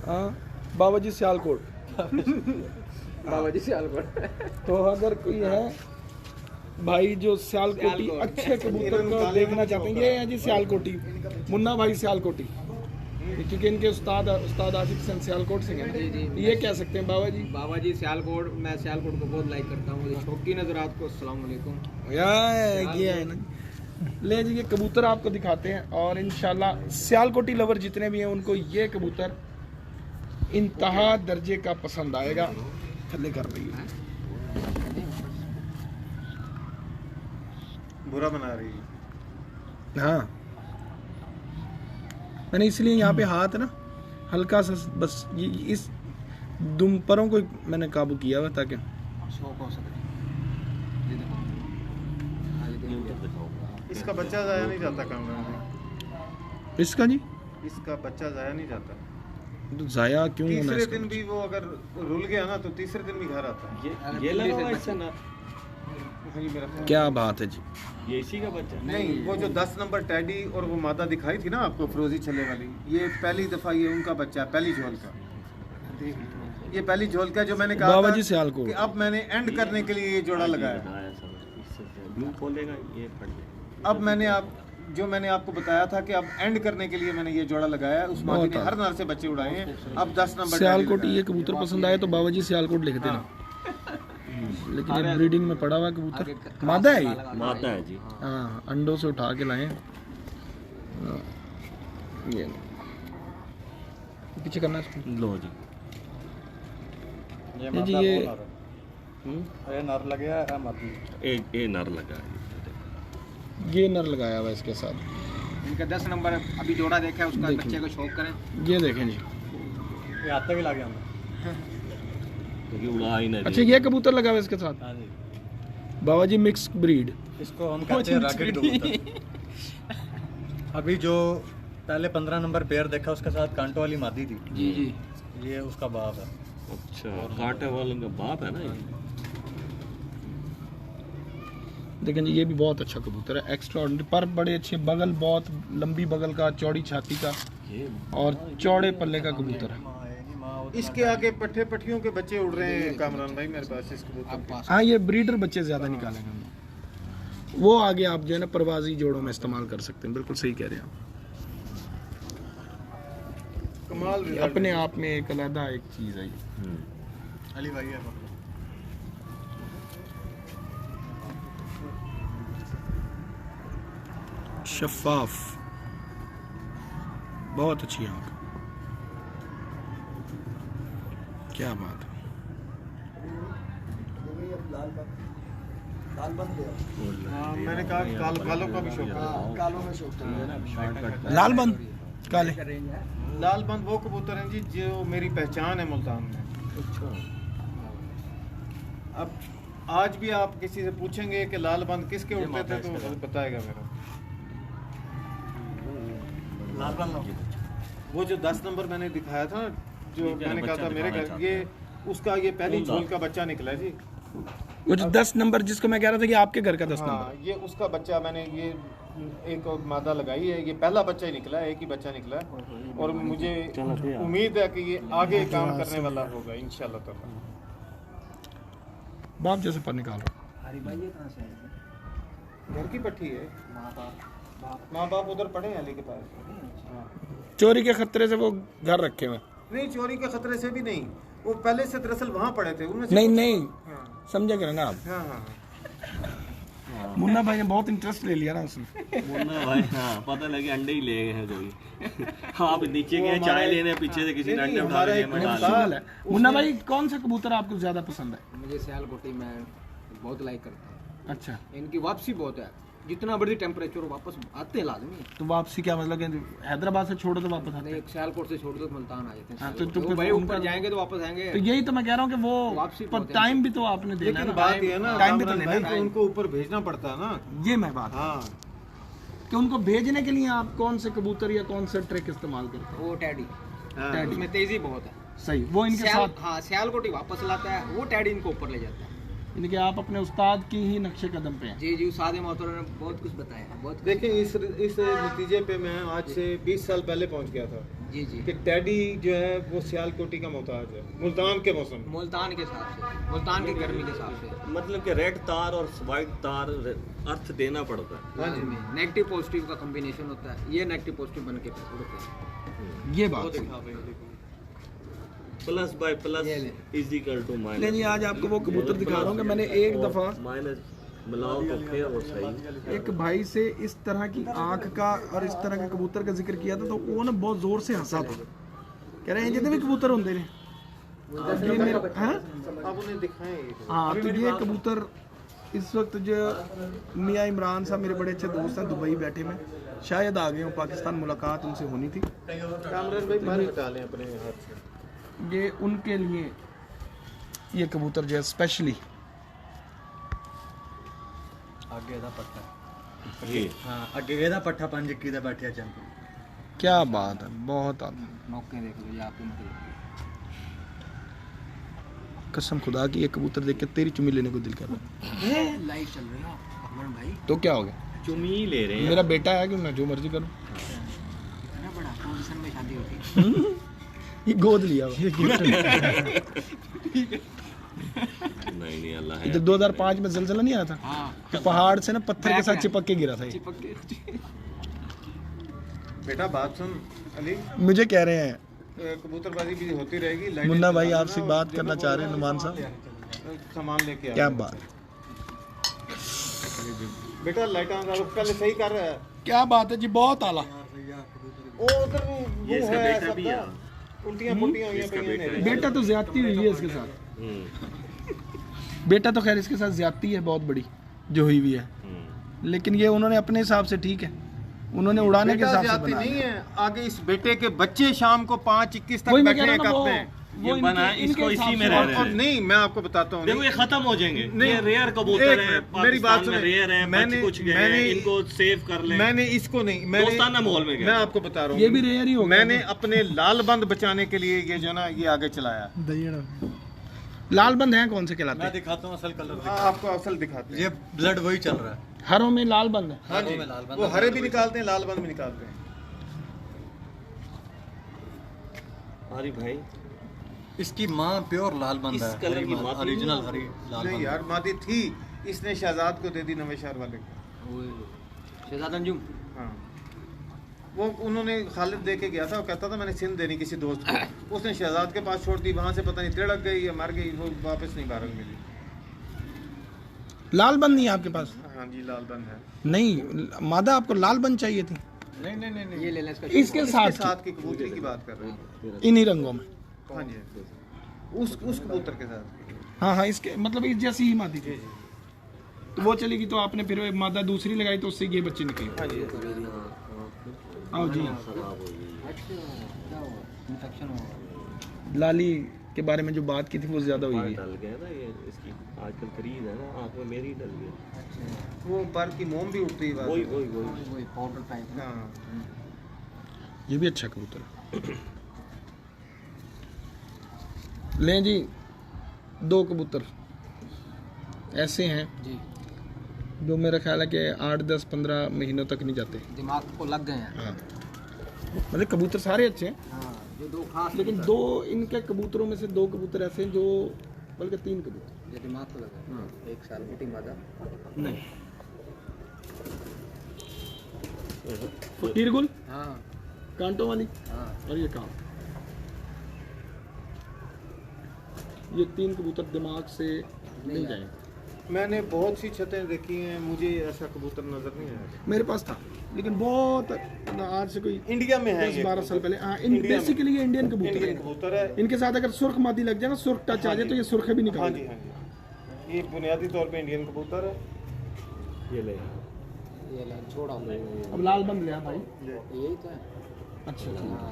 B: हाँ बाबा जी सियालकोट।
F: बाबा जी से अलगोट।
B: तो अगर कोई है भाई जो सियालकोटी अच्छे कबूतर को देखना चाहते हैं, ये है जी सियालकोटी, मुन्ना भाई सियालकोटी, क्योंकि इनके उस्ताद आशिक हसन सियालकोट से हैं। ये कह सकते हैं बाबा जी।
F: बाबा जी सियालकोट, मैं सियालकोट को बहुत लाइक करता हूँ। शौकीन हज़रात को अस्सलाम वालेकुम।
B: ये है ना, ले जी ये कबूतर आपको दिखाते हैं और इंशाल्लाह सियालकोटी लवर जितने भी हैं उनको ये कबूतर इंतहा दर्जे का पसंद आएगा। थल्ले कर रही है,
G: बुरा बना रही है।
B: हाँ मैंने इसलिए यहाँ पे हाथ ना हल्का सा बस ये इस दुम परों को मैंने काबू किया हुआ ताकि
F: शौक हो सके।
G: इसका बच्चा जाया नहीं जाता कामरान भाई,
B: इसका जी
G: इसका बच्चा जाया नहीं जाता।
B: तो जाया क्यों होना
G: तीसरे
B: इसका?
G: दिन भी वो अगर रुल गया ना तो तीसरे दिन भी घर आता है।
E: ये लगा हुआ है इससे ना,
G: हाँ जी, मेरा ख्याल।
B: क्या बात है जी।
E: ये इसी का बच्चा है।
G: नहीं, वो जो 10 नंबर टैडी और वो मादा दिखाई थी ना आपको फिरोजी छल्ले वाली, ये पहली दफा ये उनका बच्चा है, पहली झोल का। ये पहली झोल का जो मैंने कहा
B: बाबा
G: था
B: जी सियालकोट।
G: कि अब मैंने एंड करने के लिए ये जोड़ा लगाया।
E: बताया सब, इससे यूं खोलेगा ये फट जाएगा।
G: अब मैंने आपको बताया था कि अब एंड करने के लिए मैंने ये जोड़ा लगाया। उस मादी ने हर नर से बच्चे उड़ाए हैं। अब 10 नंबर
B: सियालकोट ये कबूतर पसंद आए तो बाबा जी सियालकोट लिख देना। लेकिन ये ब्रीडिंग में पड़ा हुआ कबूतर मादा है ये।
E: माता है जी।
B: हाँ अंडों से उठा के लाए। ये पीछे करना इसको।
E: लो जी,
B: ये जी ये
D: ये नर लग गया है मादी।
E: ये नर लगा है।
B: ये नर लगाया हुआ इसके साथ।
F: इनका 10 नंबर अभी जोड़ा देखा है, उसका
B: देखिए।
F: बच्चे को शौक करें।
B: ये देखें जी,
D: ये आते भी लग गया हमने।
E: क्योंकि उड़ा ही नहीं।
B: अच्छा ये कबूतर लगा हुआ इसके साथ।
D: हाँ जी,
B: बाबा जी मिक्स ब्रीड।
D: इसको हम कहते हैं रॉकेट कबूतर। अभी जो पहले 15 नंबर पेयर देखा उसके साथ कांटो वाली मादी थी
F: जी जी।
D: ये उसका बाप है।
E: अच्छा, कांटे वाले का बाप है ना ये।
B: देखें जी ये भी बहुत अच्छा कबूतर है, एक्स्ट्रा पर बड़े अच्छे बगल, बहुत लंबी बगल का, चौड़ी छाती का और चौड़े पल्ले का कबूतर है।
G: इसके आगे पट्टे पट्टियों के बच्चे उड़ रहे हैं कामरान भाई मेरे पास इस कबूतर के।
B: हाँ ये ब्रीडर बच्चे ज़्यादा निकालेंगे हम। वो आगे आप जो है ना परवाजी जोड़ों में इस्तेमाल कर सकते हैं। बिल्कुल सही कह रहे हैं आप।
G: कमाल
B: ये अपने आप में एक अलग एक चीज़ है ये।
D: अली भाई है।
B: शफाफ, बहुत अच्छी आँख, क्या बात है।
G: मैंने कहा कालों का भी शौक है।
B: लाल बंद काले
G: लाल बंद वो कबूतर हैं जी जो मेरी पहचान है मुल्तान में। अब आज भी आप किसी से पूछेंगे कि लाल बंद किसके उड़ते थे तो बताएगा मेरा।
D: लाल बंद
G: वो जो 10 नंबर मैंने दिखाया था, जो मैंने कहा था मेरे घर, ये उसका ये पहली झोल का बच्चा निकला जी।
B: वो जो 10 नंबर जिसको मैं कह रहा था कि आपके घर का 10
G: हाँ,
B: नंबर,
G: ये उसका बच्चा मैंने ये एक और मादा लगाई है। ये पहला बच्चा ही निकला है, एक ही बच्चा निकला है और मुझे उम्मीद है कि ये आगे काम करने वाला होगा इंशाल्लाह ताला।
B: बाप जैसे पर निकालो।
G: घर की पट्टी है, माँ बाप उधर पड़े हैं अली के पास। हाँ।
B: चोरी के खतरे से वो घर रखे हुए।
G: नहीं, चोरी के खतरे से भी नहीं, वो पहले से दरअसल वहाँ पड़े थे उनमें से
B: नहीं
G: कुछ-
B: नहीं
G: हाँ,
B: समझे करें ना आप।
G: हाँ, हाँ।
B: मुन्ना भाई ने बहुत इंटरेस्ट ले लिया ना उसमें।
E: मुन्ना भाई, हाँ पता लगे अंडे ही ले गए हैं कोई। आप नीचे गए चाय लेने, पीछे से किसी ने अंडे उठा
G: हमारा
E: लिए
G: एक
E: में डाल
G: दोस्त
E: दिए।
G: था,
B: मुन्ना भाई कौन सा कबूतर आपको ज्यादा पसंद है?
F: मुझे सियालकोटी में बहुत लाइक करता हूँ।
B: अच्छा,
F: इनकी वापसी बहुत है, जितना बढ़ी टेम्परेचर वापस आते हैं लाजमी।
B: तो वापसी क्या मतलब कि हैदराबाद से छोड़ो तो वापस आते हैं?
F: एक सियालकोट से छोड़ दो तो मुल्तान आ जाते हैं।
B: हाँ, तो
F: वो
B: फिर
F: भाई
B: उनका-
F: ऊपर जाएंगे तो वापस आएंगे।
B: तो यही तो मैं कह रहा हूँ कि वो
F: वापसी
B: पर
F: बहुत है।
B: टाइम भी तो आपने देना है
G: लेकिन
B: ना।
G: बात ये है ना
B: टाइम भी तो
G: कामरान
B: लेना
G: भाई
B: है।
G: को उनको ऊपर भेजना पड़ता है ना।
B: ये मैं बात
G: हाँ,
B: कि उनको भेजने के लिए आप कौन से कबूतर या कौन सा ट्रिक इस्तेमाल करते हैं?
F: वो टैडी,
G: हाँ।
F: उसमें तेजी बहुत है।
B: सही, वो इनके साथ
F: हाँ, सियालकोटी वापस लाता है, वो टैडी इनको ऊपर ले जाता है।
B: यानी कि आप अपने उस्ताद की ही नक्शे कदम पे हैं।
F: जी जी, उस्ताद मोहतरम ने बहुत कुछ बताया, बहुत कुछ।
G: देखिए इस नतीजे पे मैं आज से 20 साल पहले पहुंच गया था।
F: जी जी।
G: कि टैडी जो है वो सियालकोटी का मोहताज है मुल्तान के मौसम में।
F: मुल्तान के हिसाब से, मुल्तान की गर्मी के हिसाब से।
E: मतलब कि रेड तार और वाइट तार अर्थ देना पड़ता है।
F: हाँ जी, नेगेटिव पॉजिटिव का कॉम्बिनेशन होता है, ये नेगेटिव पॉजिटिव बन के उड़ते हैं।
B: ये
D: वो
B: बात
D: दिखा भाई देखो।
E: प्लस बाय प्लस
F: ये ले।
E: Is equal to minus.
B: नहीं, आज आपको वो कबूतर दिखा रहा हूँ कि मैंने एक दफ़ा
E: माइनस मिलाओ तो फिर वो सही।
B: एक भाई से इस तरह की आंख का और इस तरह के कबूतर का जिक्र किया था, तो वो ना बहुत जोर से हंसा था। कह रहे हैं जितने भी कबूतर होंगे ने ये मेरा हाँ
G: आप उन्हें दिखाएं ये।
B: हाँ, तो ये कबूतर इस वक्त जो मियाँ इमरान साहब मेरे बड़े अच्छे दोस्त हैं, दुबई बैठे में, शायद आ गए हो पाकिस्तान, मुलाकात उनसे होनी थी।
G: कामरान भाई बाहर हटा लें अपने हाथ से।
B: ये उनके लिए ये कबूतर जो है स्पेशली
D: आगे दा पट्टा।
E: ये
D: हाँ अगे दा पट्टा पंज की दा बैठिया चंपी।
B: क्या बात है, बहुत आला।
F: मौके देख लो, ये आपके मतलब
B: कसम खुदा की ये कबूतर देख के तेरी चुम्मी लेने को दिल कर रहा है।
F: लाइट चल रही है अमन भाई।
B: तो क्या हो गया,
E: चुमी ले रहे हैं।
B: मेरा बेटा है कि मैं जो मर्जी करूं।
F: इतना बड़ा पोजीशन में शादी होती है।
B: ये गोद लिया हुआ।
E: नहीं नहीं अल्लाह है।
B: जब 2005 में जलजला नहीं आया था,
F: हाँ
B: तो पहाड़ से ना पत्थर के साथ चिपक के गिरा था ये।
F: चिपक के।
G: बेटा बात सुन अली,
B: मुझे कह रहे हैं
G: कबूतरबाजी भी होती रहेगी। लाइटें
B: मुन्ना भाई
G: जला
B: आपसे
G: देना
B: बात
G: और
B: करना
G: जब
B: चाह रहे हैं,
G: वो
B: नुमान साहब।
G: सामान लेके आ
B: क्या बात,
G: बेटा लाइटां का पहले सही कर रहा है।
B: क्या बात है जी, बहुत आला।
G: वो उधर वो
E: इसका
G: है
E: बेटा भी है।
G: सबका उल्टियां पुल्टियां हुई
E: इसका
G: हैं
E: बेटा है।
B: बेटा तो ज्यादती हुई है इसके साथ। बेटा तो खैर इसके साथ ज्यादती है बहुत बड़ी जो हुई हुई है, लेकिन ये उन्होंने अपने हिसाब से ठीक है, उन्होंने उड़ाने के
G: बेटा
B: हिसाब से
G: ज्यादती
B: बनाया।
G: नहीं है। आगे इस बेटे के बच्चे शाम को 5:21 तक
B: वही मैं
G: बैठे
B: कह
G: हैं
B: रहा हूं ना,
G: करते हैं।
E: ये बना है, इसको इसी में रह रहे
G: और
E: हैं।
G: नहीं मैं आपको बताता हूँ,
E: देखो ये खत्म हो जाएंगे।
G: नहीं,
E: ये रेयर कबूतर
G: एक
E: है,
G: मिनट, मेरी बात
E: पाकिस्तान में
G: सुने।
E: रेयर है,
G: मैंने-
E: बच कुछ गए
G: मैंने-
E: हैं, इनको सेव कर लें।
G: मैंने इसको नहीं, मैंने
E: दोस्ताना माहौल में गए।
G: मैं आपको बता रहा हूँ,
B: ये भी रेयर ही हो गया।
G: मैंने अपने लाल बंद बचाने के लिए ये जो ना ये आगे चलाया।
B: लाल बंद है कौन से कहलाते
D: मैं
B: हैं?
D: दिखाता हूँ असल कलर।
G: आपको असल दिखाते हैं।
D: ये ब्लड वही चल रहा है।
B: हरों में लाल बंद है।
G: हाँ जी,
D: में लाल बंद
G: वो
D: है,
G: हरे भी
D: वही
G: निकालते हैं, लाल बंद भी निकालते हैं।
E: हरी भाई
D: इसकी माँ प्योर लाल बंद
E: इस
D: है,
E: कलर
D: हरी
E: की
D: माँ,
E: मादी
D: ओरिजिनल
E: नहीं
D: हरी लाल
G: नहीं
D: बंद।
G: यार मादी थी, इसने शहजाद को दे दी नवे शहर वाले को।
F: शहजाद अंजुम।
G: हाँ वो उन्होंने खालिद दे के गया था, वो कहता था मैंने सिंध देनी किसी दोस्त को, उसने शहजाद के पास छोड़ दी, वहां से पता नहीं तिड़क गई या मर गई, वो वापस नहीं भारत मिली।
B: लाल बंद नहीं है आपके पास?
G: हाँ जी लाल बंद है।
B: नहीं, मादा आपको लाल बंद चाहिए थी
G: नहीं नहीं नहीं, नहीं।
F: ये ले लें इसका।
B: इसके साथ
G: साथ की कबूतरी की बात कर रहे हैं।
B: इन्हीं रंगों में।
G: हाँ जी उस कबूतर के साथ।
B: हाँ हाँ, इसके मतलब इस जैसी ही मादी थी, तो वो चलेगी, तो आपने फिर एक मादा दूसरी लगाई तो उससे ये बच्चे निकले।
G: हाँ जी
B: आओ जी,
F: इंफेक्शन हुआ।
B: लाली के बारे में जो बात की थी वो ज्यादा हुई है।
E: डल गया ना ये, इसकी आजकल खरीद है ना, आंख में मेरी डल गया।
G: वो पर की मोम भी उठती है बात।
E: वही वही वही
F: वही पाउडर टाइप।
G: हाँ
B: ये भी अच्छा कबूतर है। लें जी, 2 कबूतर ऐसे हैं
F: जी,
B: जो मेरा ख्याल है कि 8, 10, 15 महीनों तक नहीं जाते।
F: दिमाग को लग गए हैं।
B: हाँ, मतलब कबूतर सारे अच्छे हैं,
F: हाँ, जो 2 खास,
B: लेकिन 2 इनके कबूतरों में से 2 कबूतर ऐसे हैं जो, बल्कि 3 कबूतर।
F: ये दिमाग को लगा है। 1 साल मीटिंग मादा।
B: नहीं, फकीर गुल
F: हाँ
B: कांटों वाली,
F: हाँ।
B: और ये कांट, ये 3 कबूतर दिमाग से नहीं जाएंगे।
G: मैंने बहुत सी छतें देखी हैं, मुझे ऐसा कबूतर नजर नहीं आया।
B: मेरे पास था, लेकिन बहुत आज से कोई
G: इंडिया में है
B: 10-12 साल पहले। हाँ,
G: इंडिया में।
B: बेसिकली ये इंडियन कबूतर
G: इंडियन
B: है।
G: कबूतर है।
B: इनके साथ अगर सुर्ख मादी लग जाए ना, सुर्ख टच आ जाए तो ये सुर्ख भी
G: हाँ
B: निकाल
G: जी
B: दे।
G: हाँ जी, ये बुनियादी तौर पे इंडियन कबूतर है।
E: ये ले
F: ये ले छोड़ा।
B: अब लाल बंद लिया भाई।
F: यही तो है।
B: अच्छा,
F: हाँ,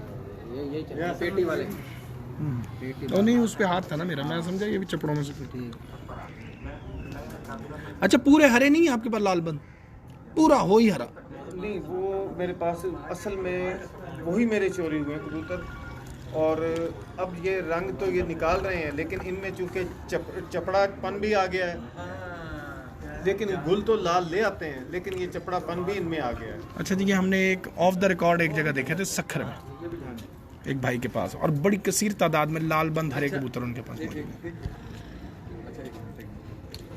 F: यही चल रहा है। पेटी वाले।
B: और नहीं, उस पे हाथ था ना मेरा, मैं समझा ये भी चपड़ों में से।
F: ठीक।
B: अच्छा, पूरे हरे नहीं है आपके पास लाल बंद? पूरा हो ही हरा?
G: नहीं वो मेरे पास असल में वही मेरे चोरी हुए हैं कबूतर, और अब ये रंग तो ये निकाल रहे हैं, लेकिन इनमें चूंकि चपड़ापन भी आ गया है, लेकिन गुल तो लाल ले आते हैं, लेकिन ये चपड़ापन भी इनमें आ गया है।
B: अच्छा जी, ये हमने एक ऑफ द रिकॉर्ड एक जगह देखे थे सखर में,
H: एक भाई के पास, और बड़ी कसीर तादाद में लाल बंद हरे कबूतर उनके पास मौजूद हैं।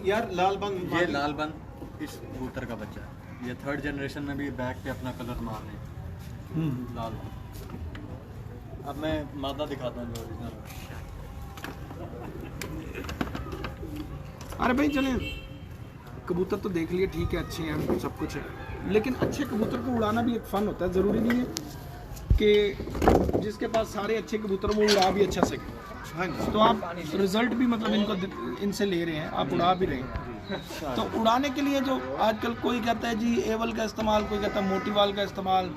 G: यार लाल बंद,
D: ये लाल बंद इस कबूतर का बच्चा है। ये 3rd जनरेशन में भी बैक पे अपना कलर मार रहे हैं, लाल बंद। अब मैं मादा दिखाता हूँ जो ओरिजिनल।
H: अरे भाई चलें, कबूतर तो देख लिए, ठीक है, अच्छे हैं, सब कुछ है, लेकिन अच्छे कबूतर को उड़ाना भी एक फ़न होता है। ज़रूरी नहीं है कि जिसके पास सारे अच्छे कबूतर वो उड़ा भी अच्छा सके।
G: हाँ जी।
H: तो आप रिजल्ट भी मतलब इनसे ले रहे हैं, आप उड़ा भी रहे हैं। तो उड़ाने के लिए जो आजकल कोई कहता है जी एवल का इस्तेमाल, कोई कहता है मोटीवाल का इस्तेमाल,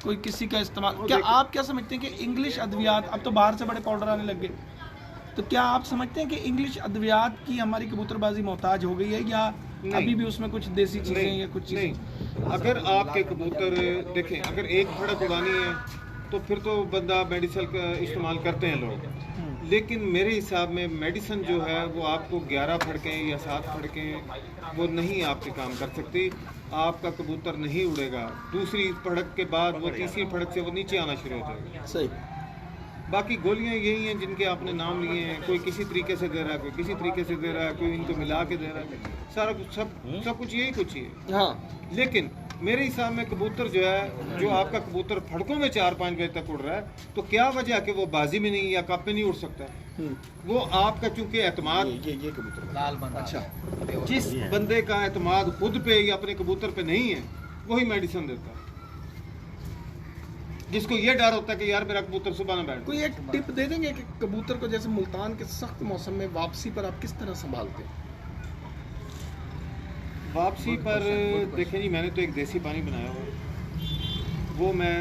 H: कोई किसी का इस्तेमाल, क्या आप क्या समझते हैं कि इंग्लिश अद्वियात, अब तो बाहर से बड़े पाउडर आने लग गए, तो क्या आप समझते हैं कि इंग्लिश अद्वियात की हमारी कबूतरबाजी मोहताज हो गई है, या अभी भी उसमें कुछ देसी चीज़ें या कुछ चीज़ें?
G: नहीं, अगर आपके कबूतर देखें, अगर एक फड़क उड़ानी है तो फिर तो बंदा मेडिसिन का इस्तेमाल करते हैं लोग, लेकिन मेरे हिसाब में मेडिसिन जो है वो आपको 11 फड़कें या 7 फड़कें वो नहीं आपके काम कर सकती। आपका कबूतर नहीं उड़ेगा, दूसरी फड़क के बाद वो तीसरी फड़क से वो नीचे आना शुरू हो जाएगा।
H: सही।
G: बाकी गोलियां यही हैं जिनके आपने नाम लिए हैं, कोई किसी तरीके से दे रहा है, कोई किसी तरीके से दे रहा है, कोई इनको मिला के दे रहा है, सारा कुछ सब कुछ यही कुछ ही है।
H: हाँ,
G: लेकिन मेरे हिसाब में कबूतर जो है, जो आपका कबूतर फड़कों में 4-5 बजे तक उड़ रहा है, तो क्या वजह कि वो बाजी में नहीं या कप में नहीं उड़ सकता? वो आपका चूंकि एतमाद,
H: ये कबूतर
F: लाल बंद।
H: अच्छा,
G: जिस बंदे का एतमाद खुद पे या अपने कबूतर पे नहीं है, वही मेडिसिन देता है। जिसको ये डर होता है कि यार मेरा कबूतर सुबह ना बैठ।
H: कोई एक टिप दे देंगे कि कबूतर को जैसे मुल्तान के सख्त मौसम में वापसी पर आप किस तरह संभालते हैं?
G: वापसी पर देखें जी, मैंने तो एक देसी पानी बनाया हुआ है, वो मैं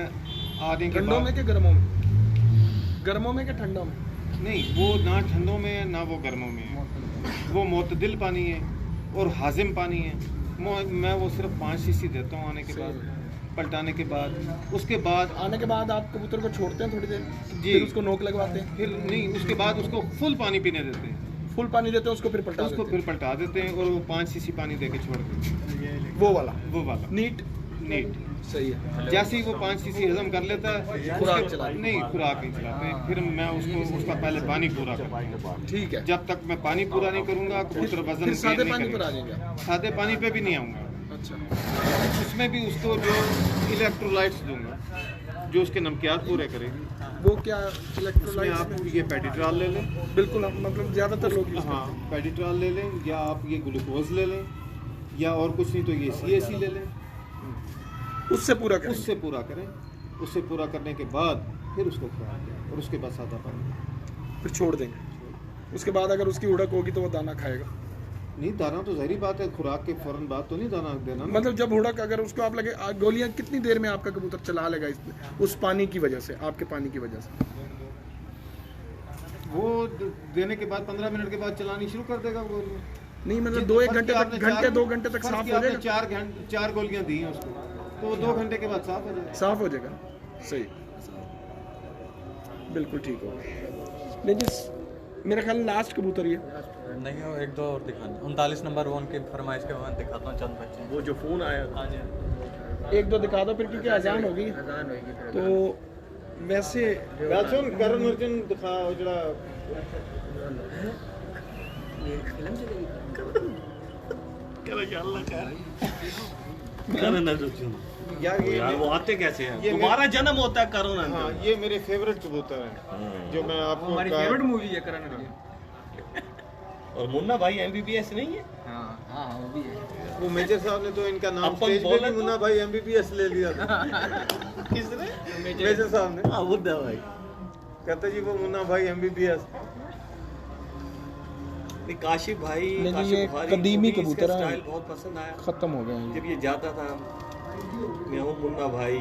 G: आने के
H: ठंडों में
G: बाद,
H: कि गर्मों में? गर्मों में कि ठंडों में?
G: नहीं, वो ना ठंडों में है ना वो गर्मों में है, वो मोतदिल पानी है और हाजिम पानी है। मैं वो सिर्फ 5 सीसी देता हूँ आने के बाद, पलटाने के बाद। उसके बाद
H: आने के बाद आप कबूतर को छोड़ते हैं थोड़ी देर
G: जी,
H: फिर उसको नोक लगवाते हैं?
G: फिर नहीं, उसके बाद उसको फुल पानी पीने देते हैं,
H: फुल पानी देते हैं, उसको फिर पलटा
G: उसको
H: देते
G: फिर पलटा देते हैं और वो 5 सीसी पानी दे के छोड़ देते हैं।
H: हैं। वो वाला
G: नीट
H: सही है।
G: जैसे ही वो 5 सीसी हजम कर लेता है,
H: खुराक
G: उसके-
H: चलाते हैं।
G: नहीं, खुराक नहीं चलाते, फिर मैं उसका पहले पानी पूरा करता हूँ।
H: ठीक है,
G: जब तक मैं पानी पूरा नहीं करूंगा, कबूतर वजन
H: फिर सादे
G: नहीं
H: पानी पर आ
G: करेगा।
H: जाएंगे आप?
G: सादे पानी पे भी नहीं आऊँगा,
H: अच्छा,
G: उसमें भी उसको जो इलेक्ट्रोलाइट्स दूंगा जो उसके नमकियात पूरे करेगी।
H: वो क्या
G: उसमें
H: इलेक्ट्रोलाइट्स?
G: आप ये पेडिट्रॉल ले लें,
H: बिल्कुल, हम मतलब ज़्यादातर लोग यूज़
G: हाँ पेडिट्रॉल ले लें, या आप ये ग्लूकोज ले लें, या और कुछ नहीं तो ये CAC ले लें,
H: उससे पूरा करें।
G: उससे पूरा करें। उससे पूरा करने के बाद फिर उसको खुराक दें और उसके बाद सादा पानी।
H: फिर छोड़ देंगे। उसके बाद अगर उसकी उड़क होगी तो वो दाना खाएगा?
G: नहीं, दाना तो ज़ाहिर बात है, खुराक के फौरन बाद तो नहीं दाना देना ना।
H: मतलब जब उड़क अगर उसको आप लगे, गोलियां कितनी देर में आपका कबूतर चला लेगा उस पानी की वजह से, आपके पानी की वजह से?
G: वो देने के बाद 15 मिनट के बाद चलानी शुरू कर देगा वो गोलियां।
H: नहीं मतलब 2-1 घंटे तक, घंटे 2 घंटे तक
G: फर्ज
H: साफ
G: किया
H: हो
G: आपने
H: जाएगा?
G: 4 गोलियां दी हैं उसको, तो वो 2 घंटे के बाद साफ हो जाएगा।
H: साफ हो जाएगा, सही, बिल्कुल ठीक होगा। लेकिन मेरा ख्याल लास्ट कबूतर ये
D: नहीं हो, 1-2 और दिखाना। 39 नंबर वो उनकी फरमाइश के बाद दिखाता हूँ चंद बच्चे।
E: वो जो फोन आया था,
D: हाँ जी,
H: 1-2 दिखा दो फिर, क्योंकि अजान होगी।
F: अजान होगी फिर।
H: तो वैसे
G: सुन करण अर्जुन दिखा जरा। यार ये
E: यार वो आते कैसे हैं?
G: ये
E: तुम्हारा जन्म होता है करो ना।
G: हाँ, ये मेरे फेवरेट कबूतर हैं जो मैं आपको
F: हमारी फेवरेट मूवी है करण अर्जुन।
E: और मुन्ना भाई MBBS नहीं है?
F: हाँ हाँ वो भी है।
G: वो मेजर साहब ने तो इनका नाम
E: अपन
G: स्टेज पे
E: बोले
G: भी
E: तो-
G: मुन्ना भाई MBBS ले लिया था।
E: किसने?
G: मेजर साहब ने
E: हाँ मुन्ना भाई।
G: कहते जी वो मुन्ना भाई MBBS।
E: नहीं, काशिफ भाई,
H: लेकिन
E: काशिफ
H: ये
E: बुखारी
H: कदीमी
E: को भी इसका
H: कबूतर है।
E: स्टाइल बहुत पसंद आया
H: खत्म हो गए हैं।
E: जब ये जाता था, मैं हूँ मुन्ना भाई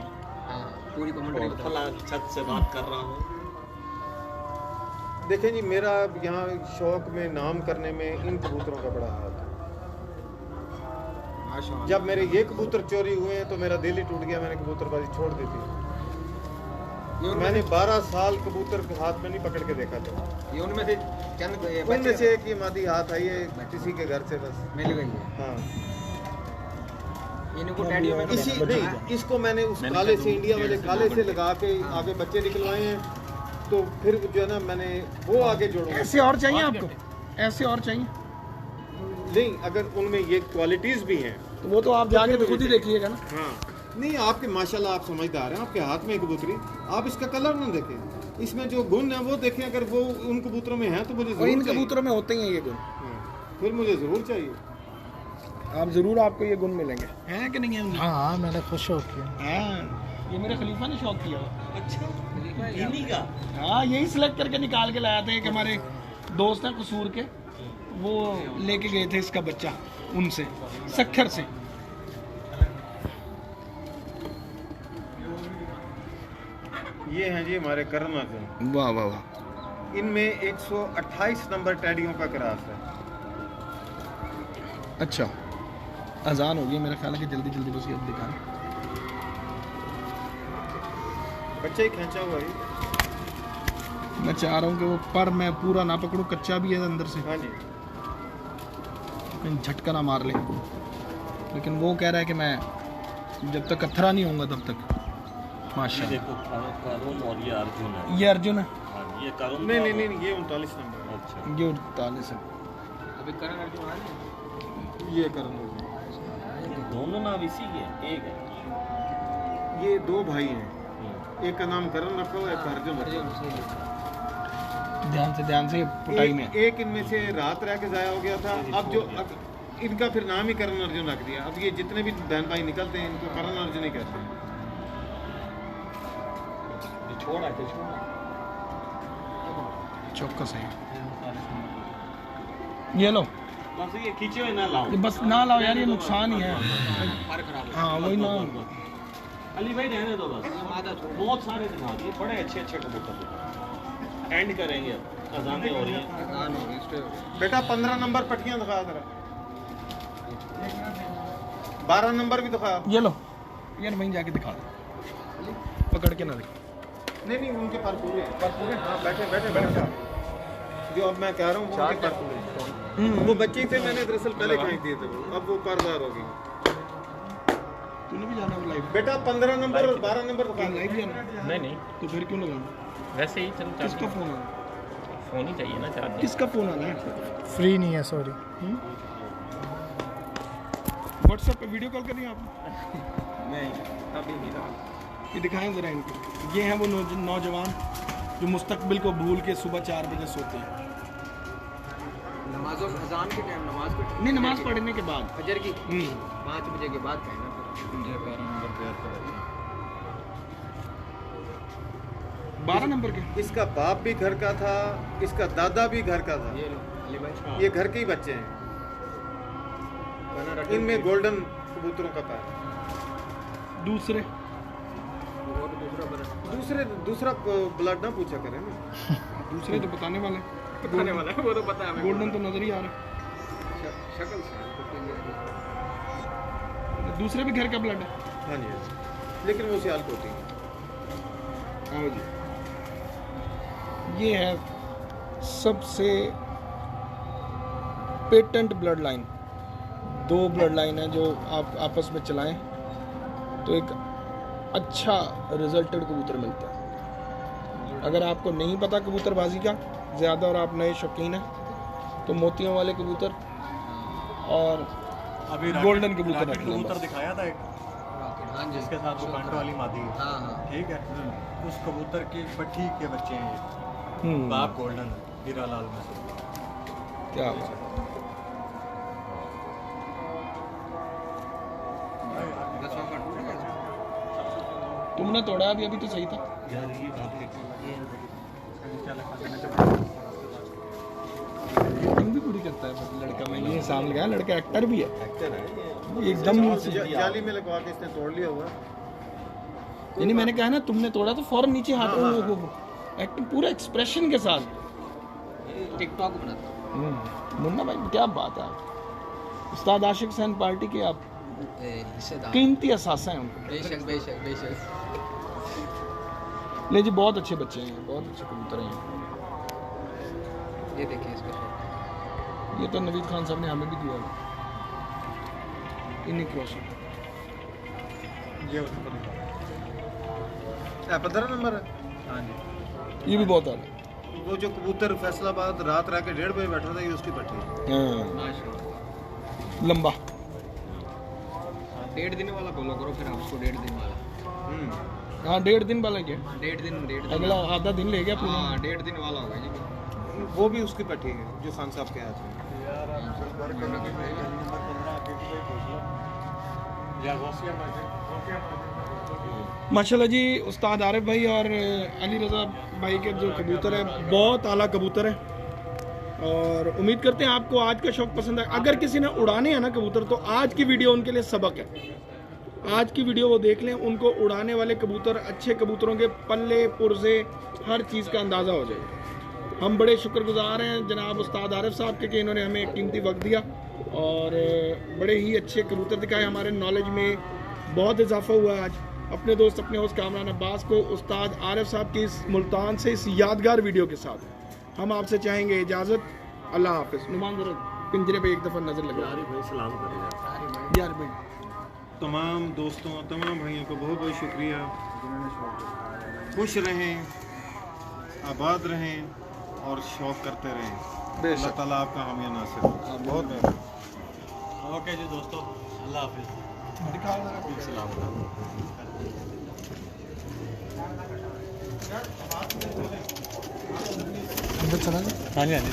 F: हाँ पूरी कमेंट्री
E: और फला छत से बात कर रहा हूँ।
G: देखें जी, मेरा यहाँ शौक में नाम करने में इन कबूतरों का बड़ा हाथ है। जब मेरे ये कबूतर चोरी हुए हैं तो मेरा दिल ही टूट गया, मैंने कबूतरबाजी छोड़ दी थी। मैंने 12 साल कबूतर के हाथ में नहीं पकड़ के देखा था।
F: ये उनमें से चंद
G: उनमें से एक ही मादी हाथ आई है किसी के घर से बस।
F: मिल गई है।
G: हाँ,
F: इनको टैडियो में
G: इसी नहीं, इसको मैंने उस काले से, इंडिया वाले काले से लगा के आगे बच्चे निकलवाए हैं तो फिर जो है ना मैंने वो आगे जोड़ूंगा।
H: ऐसे और चाहिए आपको, ऐसे और चाहिए?
G: नहीं, अगर उनमें ये क्वालिटीज भी हैं
H: तो वो तो आप जाके तो खुद ही देखिएगा ना।
G: हाँ, नहीं आपके माशाल्लाह आप समझदार हैं, आपके हाथ में एक कबूतरी, आप इसका कलर ना देखें, इसमें जो गुण है वो देखें। अगर वो उन कबूतरों में है तो मुझे
H: और इन
G: जरूर चाहिए।
H: कबूतरों में होते ही हैं ये गुण।
G: हाँ, फिर मुझे जरूर चाहिए।
H: आप जरूर, आपको ये गुण मिलेंगे, हैं कि नहीं है?
A: हाँ मैंने खुद शौक किया।
H: हाँ, ये मेरे खलीफा ने शौक किया।
E: अच्छा इन्हीं का।
H: हाँ, यही सिलेक्ट करके निकाल के लाया था। एक हमारे दोस्त हैं कसूर के, वो लेके गए थे इसका बच्चा उनसे, सखर से।
G: ये हैं जी हमारे करण अर्जुन।
H: वाह वाह वाह।
G: इनमें 128 नंबर टैडियों का क्रॉस है।
H: अच्छा, अजान हो गई, मेरा ख्याल है कि जल्दी जल्दी बस ये अब दिखाएं।
G: बच्चा ही खींचा हुआ है।
H: मैं चाह रहा हूँ कि वो पर मैं पूरा ना पकड़ूं, कच्चा भी है अंदर से,
G: हाँ जी,
H: कहीं झटका ना मार ले। लेकिन वो कह रहा है कि मैं जब तक कथरा नहीं होऊंगा तब तक।
E: ये
H: माशाल्लाह।
E: देखो करुण और ये अर्जुन है।
H: ये अर्जुन है,
E: हाँ, ये करुण
G: नहीं
E: का
G: नहीं
E: वो-
G: नहीं, ये 39 नंबर है।
E: अच्छा
H: ये 48 है।
F: अभी करण अर्जुन आ गए।
G: ये करण अर्जुन।
E: ये दोनों नाम इसी के हैं, एक है।
G: ये दो भाई हैं, एक का नाम करण रखा हुआ है, एक का अर्जुन रखा हुआ है।
H: ध्यान से पुटाई में।
G: एक इनमें से रात रह के जाया हो गया था। अब इनका फिर नाम ही करण अर्जुन रख दिया। अब ये जितने भी बहन भाई निकलते हैं इनको करण अर्जुन ही कहते हैं।
E: ये छोड़ा के छोड़ा।
H: चौकस है ये। लो,
E: बस ये खींचे हुए ना लाओ।
H: ये बस ना लाओ यार, ये नुकसान ही है।
F: पर खराब
H: हाँ वही ना।
E: अली भाई रहने दो बस, बहुत सारे दिखा दिए, बड़े अच्छे अच्छे कबूतर। एंड करेंगे अब, अजानें हो रही हैं।
G: बेटा 15 नंबर पट्टियां दिखा जरा, 12 नंबर भी दिखा।
H: ये लो यार, वहीं जाके दिखा दो, पकड़ के ना दिखा।
G: नहीं नहीं, उनके पर पूरे हैं, पर पूरे। हाँ बैठे बैठे बैठे। जो अब मैं कह रहा हूँ वो उनके पर पूरे हैं। वो बच्चे थे, मैंने दरअसल पहले फेंक दिए थे वो, अब वो परदार हो गई।
H: तूने भी जाना लाइव?
G: बेटा 15 नंबर और 12 नंबर दिखा।
H: लाइव जाना?
I: नहीं नहीं,
H: तो फिर क्यों लगाना?
I: वैसे ही चल
H: किसका फोन है?
I: फ़ोन ही चाहिए ना चार्ज।
H: किसका फोन आना है?
A: फ्री नहीं है, सॉरी।
H: व्हाट्सएप पे वीडियो कॉल करनी है आपने?
E: नहीं अभी नहीं रहा।
H: ये दिखाएं जरा इनको। ये हैं वो नौजवान जो मुस्तकबिल को भूल के सुबह 4 बजे सोते हैं।
F: नमाजों अजान के टाइम नमाज पढ़
H: नहीं, नमाज पढ़ने के बाद।
F: फजर की 5 बजे के बाद कहना।
H: 12 नंबर के।
G: इसका बाप भी घर का था, इसका दादा भी घर का था।
F: ये लो अली भाई,
G: ये घर के ही बच्चे हैं। इनमें गोल्डन कबूतरों का पैर।
H: दूसरे
F: और
G: दूसरा ब्लड ना पूछा करें ना।
H: दूसरे तो बताने वाले,
F: बताने वाला है, वो तो पता है हमें।
H: गोल्डन तो नजर ही आ रहा
F: शक्ल से
H: है। दूसरे भी घर का ब्लड है।
G: हाँ जी, हाँ जी। लेकिन वो सियालकोटी है।
H: आओ जी, ये है सबसे patent blood line. 2 blood line है जो आप आपस में चलाएं तो एक अच्छा रिजल्टेड कबूतर मिलता है। अगर आपको नहीं पता कबूतरबाजी का ज़्यादा और आप नए शौकीन हैं तो मोतियों वाले कबूतर और
D: अभी
H: गोल्डन कबूतर
D: रॉकेट
H: रख लें
D: कबूतर
H: बस।
D: दिखाया था एक,
F: हाँ जी,
D: जिसके साथ वो कांटो वाली मादी है।
F: हाँ हाँ।
D: ठीक है, उस कबूतर की पट्टी के बच्चे हैं ये। बाप गोल्डन है, हीरा लाल में से।
H: क्या बात है। तुमने तोड़ा अभी तो सही था।
E: यार ये बात है।
H: एक्टिंग भी पूरी करता है लड़का। मैं ये सामने गया, लड़का एक्टर भी है। एकदम
G: जाली में लगवा के इसने तोड़ लिया हुआ।
H: यानी मैंने कहा ना, तुमने तोड़ा तो फौरन नीचे हाथ एक्टिंग पूरा एक्सप्रेशन के साथ।
F: टिकटॉक बनाता हूँ।
H: मुन्ना भाई क्या बात है। उस्ताद आशिक हुसैन पार्टी के आप
F: हिस्सेदार।
H: कीमती असासा हैं उनको।
F: बेशक बेशक बेशक।
H: ले जी, बहुत अच्छे बच्चे हैं, बहुत अच्छे कबूतर हैं।
F: ये देखिए इसका शॉट।
H: ये तो नवीद खान साहब ने हमें भी दिया है। इन्हीं क्रॉसर
G: ये 15 नंबर है।
D: हाँ जी।
B: ये भी बहुत आला।
G: वो जो कबूतर फैसलाबाद रात रह के 1:30 बजे बैठा था, ये उसकी पट्टी है।
B: हाँ, लंबा।
F: 1.5 दिन वाला फॉलो करो फिर आप उसको 1.5 दिन वाला।
B: हाँ 1.5 दिन वाला क्या?
F: 1.5 दिन
B: अगला आधा दिन ले गया पूरा।
F: हाँ 1.5 दिन वाला होगा जी।
G: वो भी उसकी पट्टी है जो खान साहब के हाथ में।
B: माशाल्लाह जी, उस्ताद आरिफ भाई और अली रज़ा भाई के जो कबूतर है बहुत आला कबूतर है, और उम्मीद करते हैं आपको आज का शौक पसंद है। अगर किसी ने उड़ाने हैं ना कबूतर, तो आज की वीडियो उनके लिए सबक है। आज की वीडियो वो देख लें, उनको उड़ाने वाले कबूतर, अच्छे कबूतरों के पल्ले पुर्जे हर चीज़ का अंदाज़ा हो जाएगा। हम बड़े शुक्रगुजार हैं जनाब उस्ताद आरिफ साहब के कि इन्होंने हमें कीमती वक्त दिया और बड़े ही अच्छे कबूतर दिखाए। हमारे नॉलेज में बहुत इजाफा हुआ है आज। अपने दोस्त अपने होस्ट कामरान अब्बास को उस्ताद आरिफ साहब की इस मुल्तान से इस यादगार वीडियो के साथ हम आपसे चाहेंगे इजाज़त। अल्लाह हाफिज़। नुमान जरा पिंजरे पे एक दफ़ा नज़र लगा यार भाई।
C: तमाम दोस्तों, तमाम भाइयों को बहुत बहुत शुक्रिया। खुश रहें, आबाद रहें और शौक करते रहें। अल्लाह ताला आपका हामी नासिर। बहुत मेहरबानी।
D: ओके जी दोस्तों, अल्लाह हाफिज़।
A: अंदर चला गया।
D: हाँ जी हाँ जी।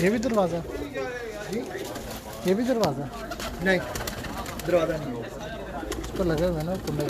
A: ये भी दरवाज़ा, ये भी दरवाज़ा
B: नहीं, दरवाज़ा नहीं,
A: उस पर लगा हुआ है ना कुंडा।